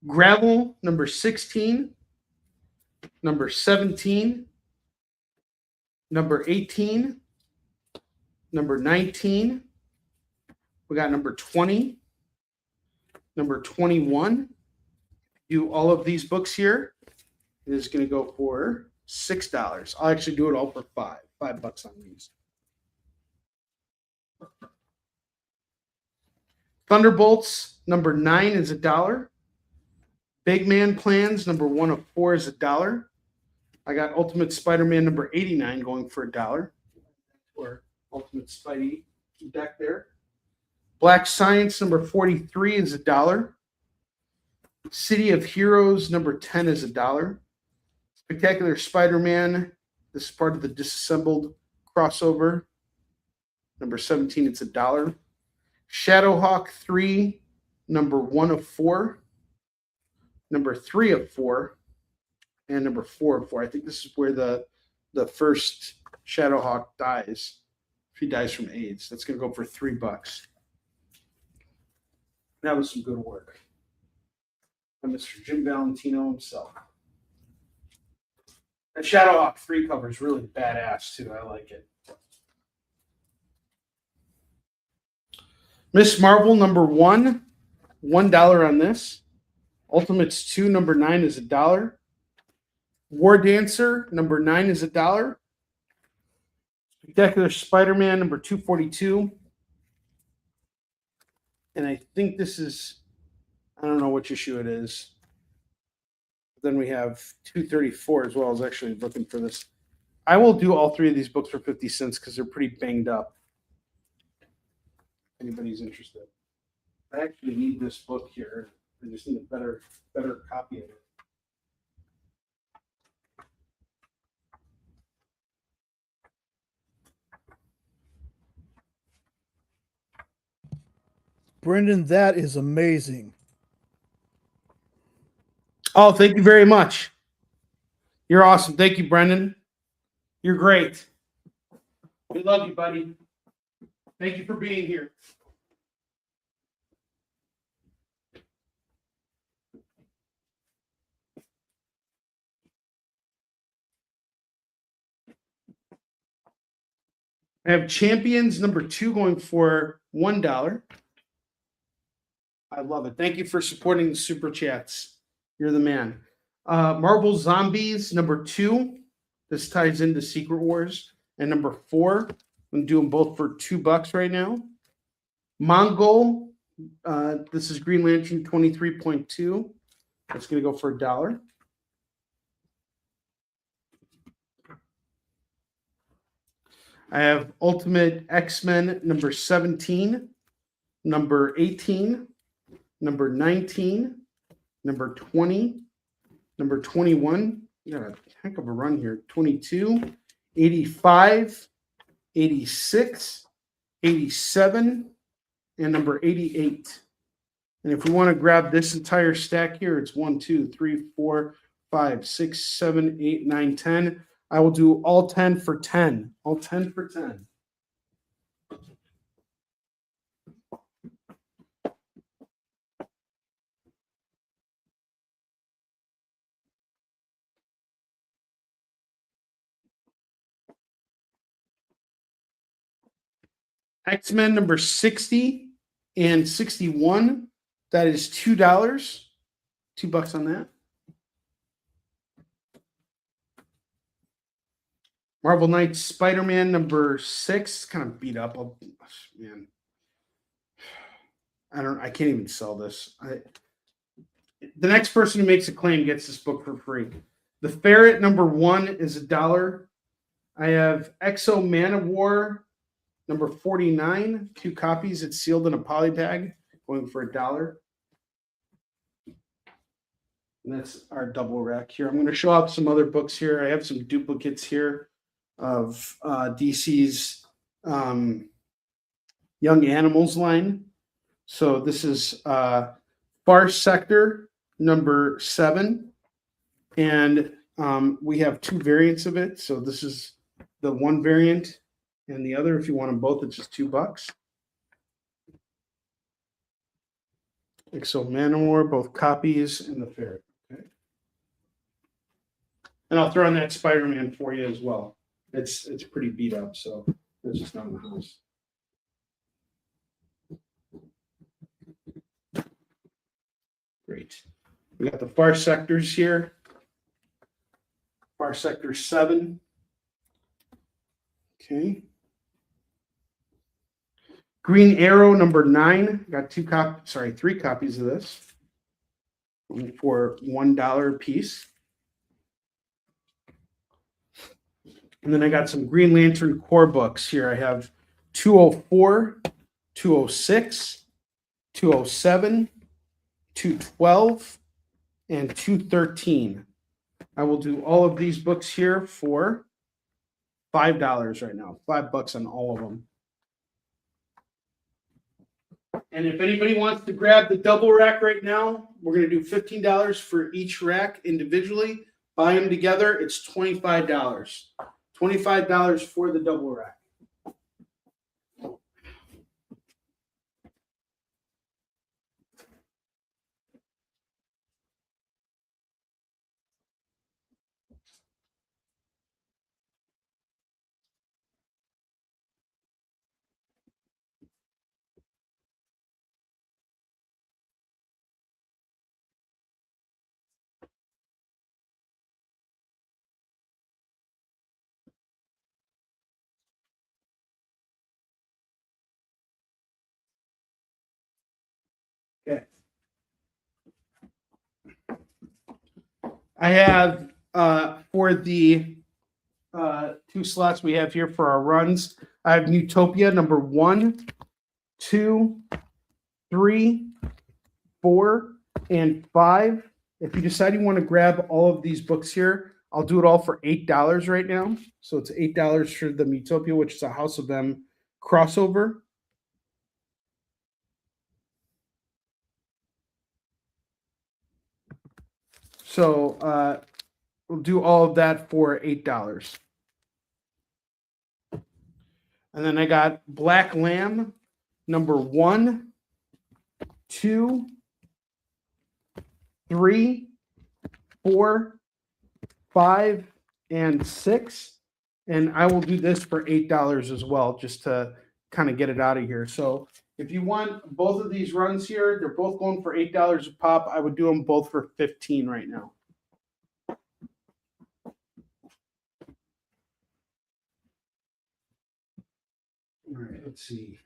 Gravel, number 16, number 17, number 18, number 19. We got number 20, number 21. Do all of these books here. It is going to go for $6. I'll actually do it all for $5 on these. Thunderbolts, number 9 is $1. Big Man Plans, number 1 of 4 is $1. I got Ultimate Spider-Man number 89 going for $1. Or Ultimate Spidey deck there. Black Science number 43 is $1. City of Heroes number 10 is $1. Spectacular Spider-Man, this is part of the Disassembled crossover. Number 17, it's $1. Shadowhawk 3, number 1 of 4. Number 3 of 4. And number 4 of 4. I think this is where the first Shadowhawk dies. If he dies from AIDS. That's going to go for $3. That was some good work. And Mr. Jim Valentino himself. That Shadowhawk 3 cover is really badass, too. I like it. Miss Marvel, number 1, $1 on this. Ultimates 2, number 9 is $1. War Dancer, number 9 is $1. Spectacular Spider-Man, number 242. And I think this is, I don't know which issue it is. Then we have 234 as well. I was actually looking for this. I will do all 3 of these books for 50 cents because they're pretty banged up. If anybody's interested. I actually need this book here. I just need a better copy of it. Brendan, that is amazing. Oh, thank you very much. You're awesome. Thank you, Brendan. You're great. We love you, buddy. Thank you for being here. I have Champions number 2 going for $1. I love it. Thank you for supporting the super chats. You're the man. Marvel Zombies number 2. This ties into Secret Wars. And number 4. I'm doing them both for $2 right now. Mongol. This is Green Lantern 23.2. That's going to go for $1. I have Ultimate X-Men number 17, number 18, number 19, number 20, number 21. You got a heck of a run here. 22, 85, 86, 87, and number 88. And if we want to grab this entire stack here, it's 1, 2, 3, 4, 5, 6, 7, 8, 9, 10. I will do all 10 for 10. All 10 for 10. X-Men number 60 and 61. That is $2. $2 on that. Marvel Knights Spider-Man number 6, kind of beat up. Oh, man, I can't even sell this. The next person who makes a claim gets this book for free. The Ferret number 1 is $1. I have Exo Man of War number 49, 2 copies. It's sealed in a poly bag, going for $1. And that's our double rack here. I'm going to show off some other books here. I have some duplicates here of DC's Young Animals line. So this is Far Sector number 7. And we have 2 variants of it. So this is the one variant and the other. If you want them both, it's just $2. So Manowar, both copies, and the ferret. Okay. And I'll throw in that Spider-Man for you as well. It's pretty beat up, so it's just not in the house. Great. We got the Far Sectors here. Far Sector 7. Okay. Green Arrow number 9. Got 3 copies of this for $1 a piece. And then I got some Green Lantern core books here. I have 204, 206, 207, 212, and 213. I will do all of these books here for $5 right now. $5 on all of them. And if anybody wants to grab the double rack right now, we're going to do $15 for each rack individually. Buy them together, it's $25. $25 for the double rack. Okay. I have for the 2 slots we have here for our runs, I have Utopia number 1, 2, 3, 4, and 5. If you decide you want to grab all of these books here, I'll do it all for $8 right now. So it's $8 for the Utopia, which is a House of M crossover. So we'll do all of that for $8. And then I got Black Lamb number 1, 2, 3, 4, 5, and 6. And I will do this for $8 as well, just to kind of get it out of here. So if you want both of these runs here, they're both going for $8 a pop. I would do them both for $15 right now. All right, let's see.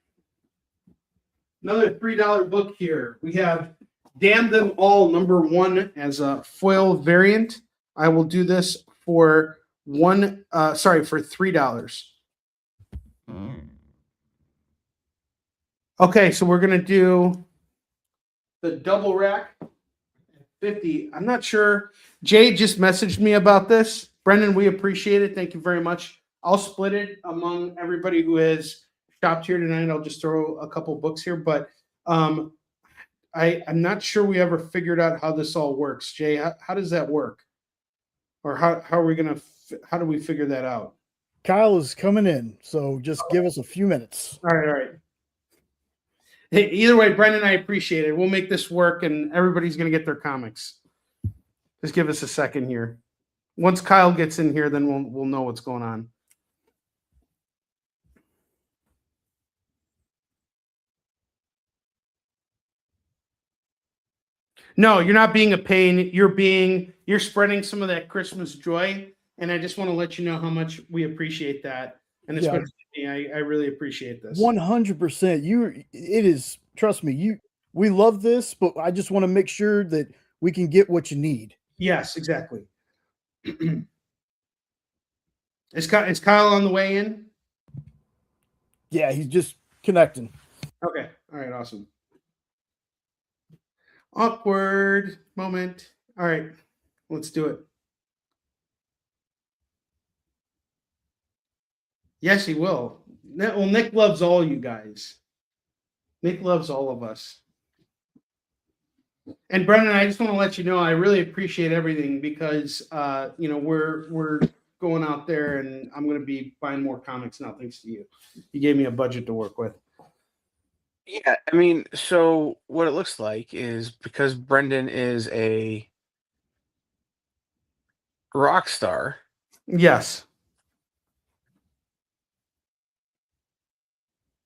Another $3 book here. We have Damn Them All number 1 as a foil variant. I will do this for $3. Okay, so we're gonna do the double rack at 50. I'm not sure. Jay just messaged me about this. Brendan, we appreciate it. Thank you very much. I'll split it among everybody who has shopped here tonight. I'll just throw a couple books here, but I'm not sure we ever figured out how this all works. Jay, how does that work? Or how are we gonna? How do we figure that out? Kyle is coming in, so just give us a few minutes. All right. Hey, either way, Brendan, I appreciate it. We'll make this work, and everybody's gonna get their comics. Just give us a second here. Once Kyle gets in here, then we'll know what's going on. No, you're not being a pain. You're spreading some of that Christmas joy, and I just want to let you know how much we appreciate that. And especially me, I really appreciate this. 100%. It is. Trust me. We love this, but I just want to make sure that we can get what you need. Yes, exactly. Is Kyle on the way in? Yeah, he's just connecting. Okay. All right. Awesome. Awkward moment. All right. Let's do it. Yes, he will. Well, Nick loves all you guys. Nick loves all of us. And Brendan, I just want to let you know I really appreciate everything because we're going out there and I'm going to be buying more comics now thanks to you. You gave me a budget to work with. Yeah, I mean, so what it looks like is because Brendan is a rock star. Yes.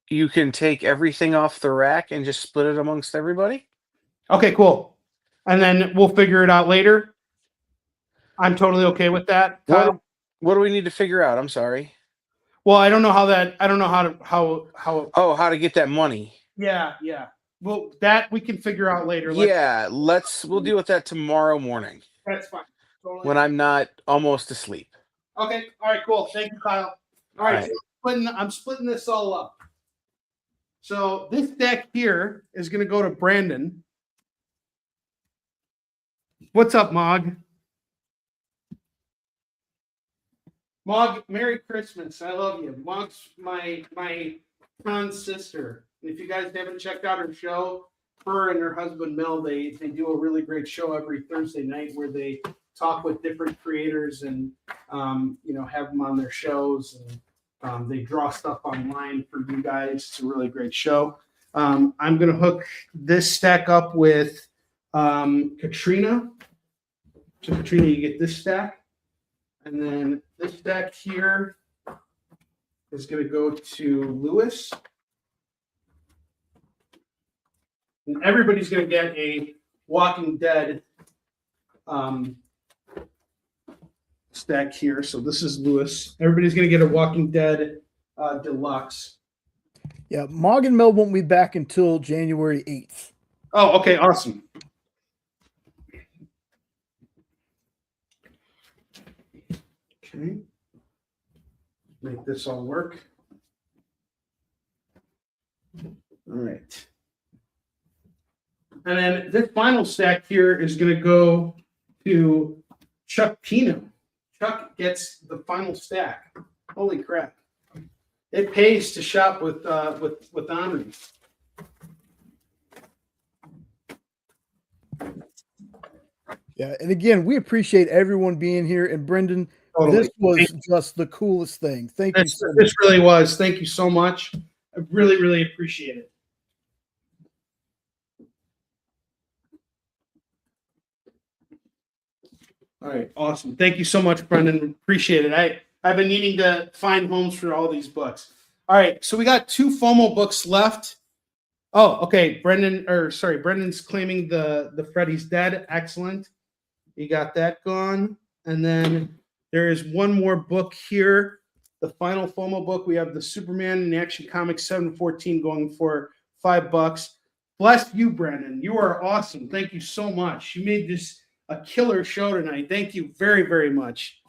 You can take everything off the rack and just split it amongst everybody. Okay, cool. And then we'll figure it out later. I'm totally okay with that. Kyle? What do we need to figure out? I'm sorry. Well, I don't know how how to get that money. Yeah. Well, that we can figure out later. We'll deal with that tomorrow morning. That's fine. Totally. When I'm not almost asleep. Okay. All right, cool. Thank you, Kyle. All right. So I'm splitting this all up. So this deck here is going to go to Brandon. What's up, Mog? Mog, Merry Christmas. I love you. Mog's my Con's sister. If you guys haven't checked out her show, her and her husband Mel, they do a really great show every Thursday night where they talk with different creators and have them on their shows, and they draw stuff online for you guys. It's a really great show. I'm going to hook this stack up with Katrina. So Katrina, you get this stack. And then this stack here is going to go to Lewis. And everybody's going to get a Walking Dead stack here. So this is Lewis. Everybody's going to get a Walking Dead deluxe. Yeah, Mog and Mel won't be back until January 8th. Oh, okay, awesome. Okay. Make this all work. All right. And then this final stack here is going to go to Chuck Pino. Chuck gets the final stack. Holy crap. It pays to shop with Onrie. Yeah, and again, we appreciate everyone being here. And Brendan, Totally. This was just the coolest thing. Thank you so much. This really was. Thank you so much. I really, really appreciate it. All right, awesome. Thank you so much, Brendan. Appreciate it. I've been needing to find homes for all these books. All right, so we got 2 FOMO books left. Oh, okay. Brendan's claiming the Freddy's Dead. Excellent. You got that gone. And then there is one more book here. The final FOMO book. We have the Superman in Action Comics 714 going for $5. Bless you, Brendan. You are awesome. Thank you so much. You made this a killer show tonight. Thank you very, very much.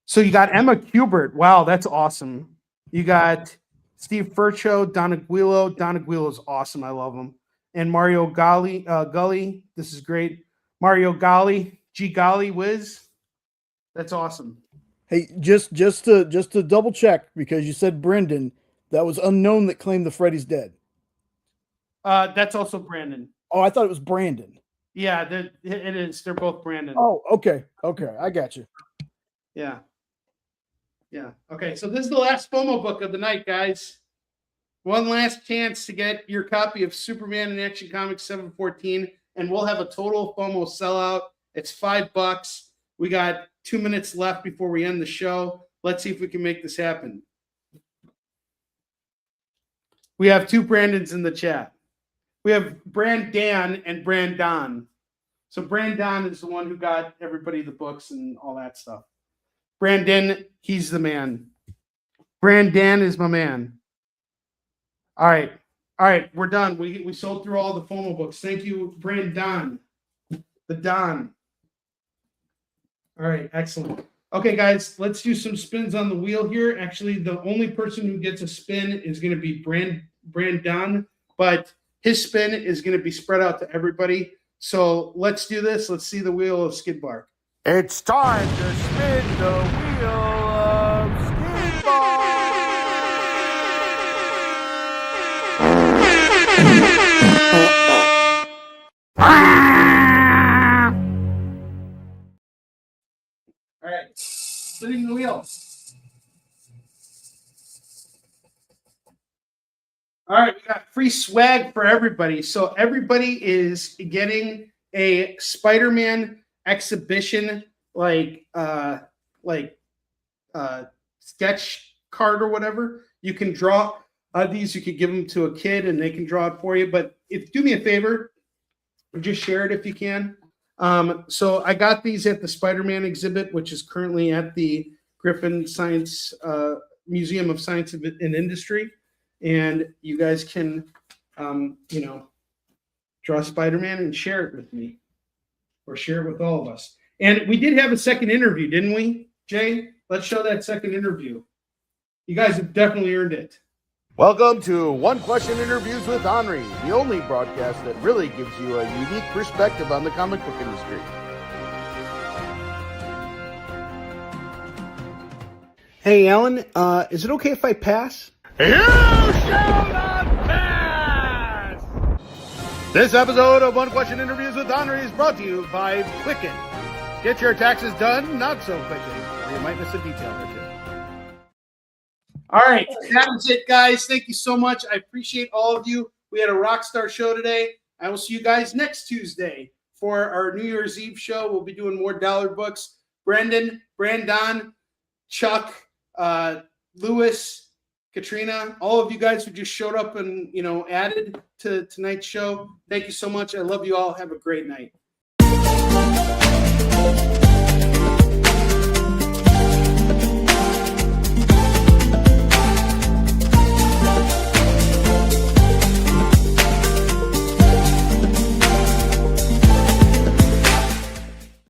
So you got Emma Kubert. Wow, that's awesome. You got Steve Furcho, Don Aguilo. Don Aguilo is awesome. I love him. And Mario Gully. This is great. Mario Gully, G Golly Wiz. That's awesome. Hey, just to double check, because you said Brendan, that was Unknown that claimed the Freddy's Dead. That's also Brandon. Oh, I thought it was Brandon. Yeah, it is. They're both Brandon. Oh, okay. I got you. Yeah. Okay, so this is the last FOMO book of the night, guys. One last chance to get your copy of Superman in Action Comics 714, and we'll have a total FOMO sellout. It's $5. We got 2 minutes left before we end the show. Let's see if we can make this happen. We have 2 Brandons in the chat. We have Brandan and Brandon. So Brandon is the one who got everybody the books and all that stuff. Brandon, he's the man. Brandon is my man. All right, we're done. We sold through all the FOMO books. Thank you, Brandon. The Don. All right, excellent. Okay, guys, let's do some spins on the wheel here. Actually, the only person who gets a spin is going to be Brandon, but his spin is going to be spread out to everybody. So let's do this. Let's see the wheel of Skidbark. It's time to spin the wheel of Skidbark. All right, we got free swag for everybody. So everybody is getting a Spider-Man exhibition sketch card or whatever. You can draw these. You could give them to a kid and they can draw it for you. But do me a favor, just share it if you can. So I got these at the Spider-Man exhibit, which is currently at the Griffin Science Museum of Science and Industry. And you guys can, draw Spider-Man and share it with me, or share it with all of us. And we did have a second interview, didn't we, Jay? Let's show that second interview. You guys have definitely earned it. Welcome to One Question Interviews with Onrie, the only broadcast that really gives you a unique perspective on the comic book industry. Hey, Alan, is it okay if I pass? You shall not pass! This episode of One Question Interviews with Onrie is brought to you by Quicken. Get your taxes done not so quickly, or you might miss a detail or two. All right, that was it, guys. Thank you so much. I appreciate all of you. We had a rock star show today. I will see you guys next Tuesday for our New Year's Eve show. We'll be doing more dollar books. Brandon, Chuck, Lewis, Katrina, all of you guys who just showed up and, added to tonight's show. Thank you so much. I love you all. Have a great night.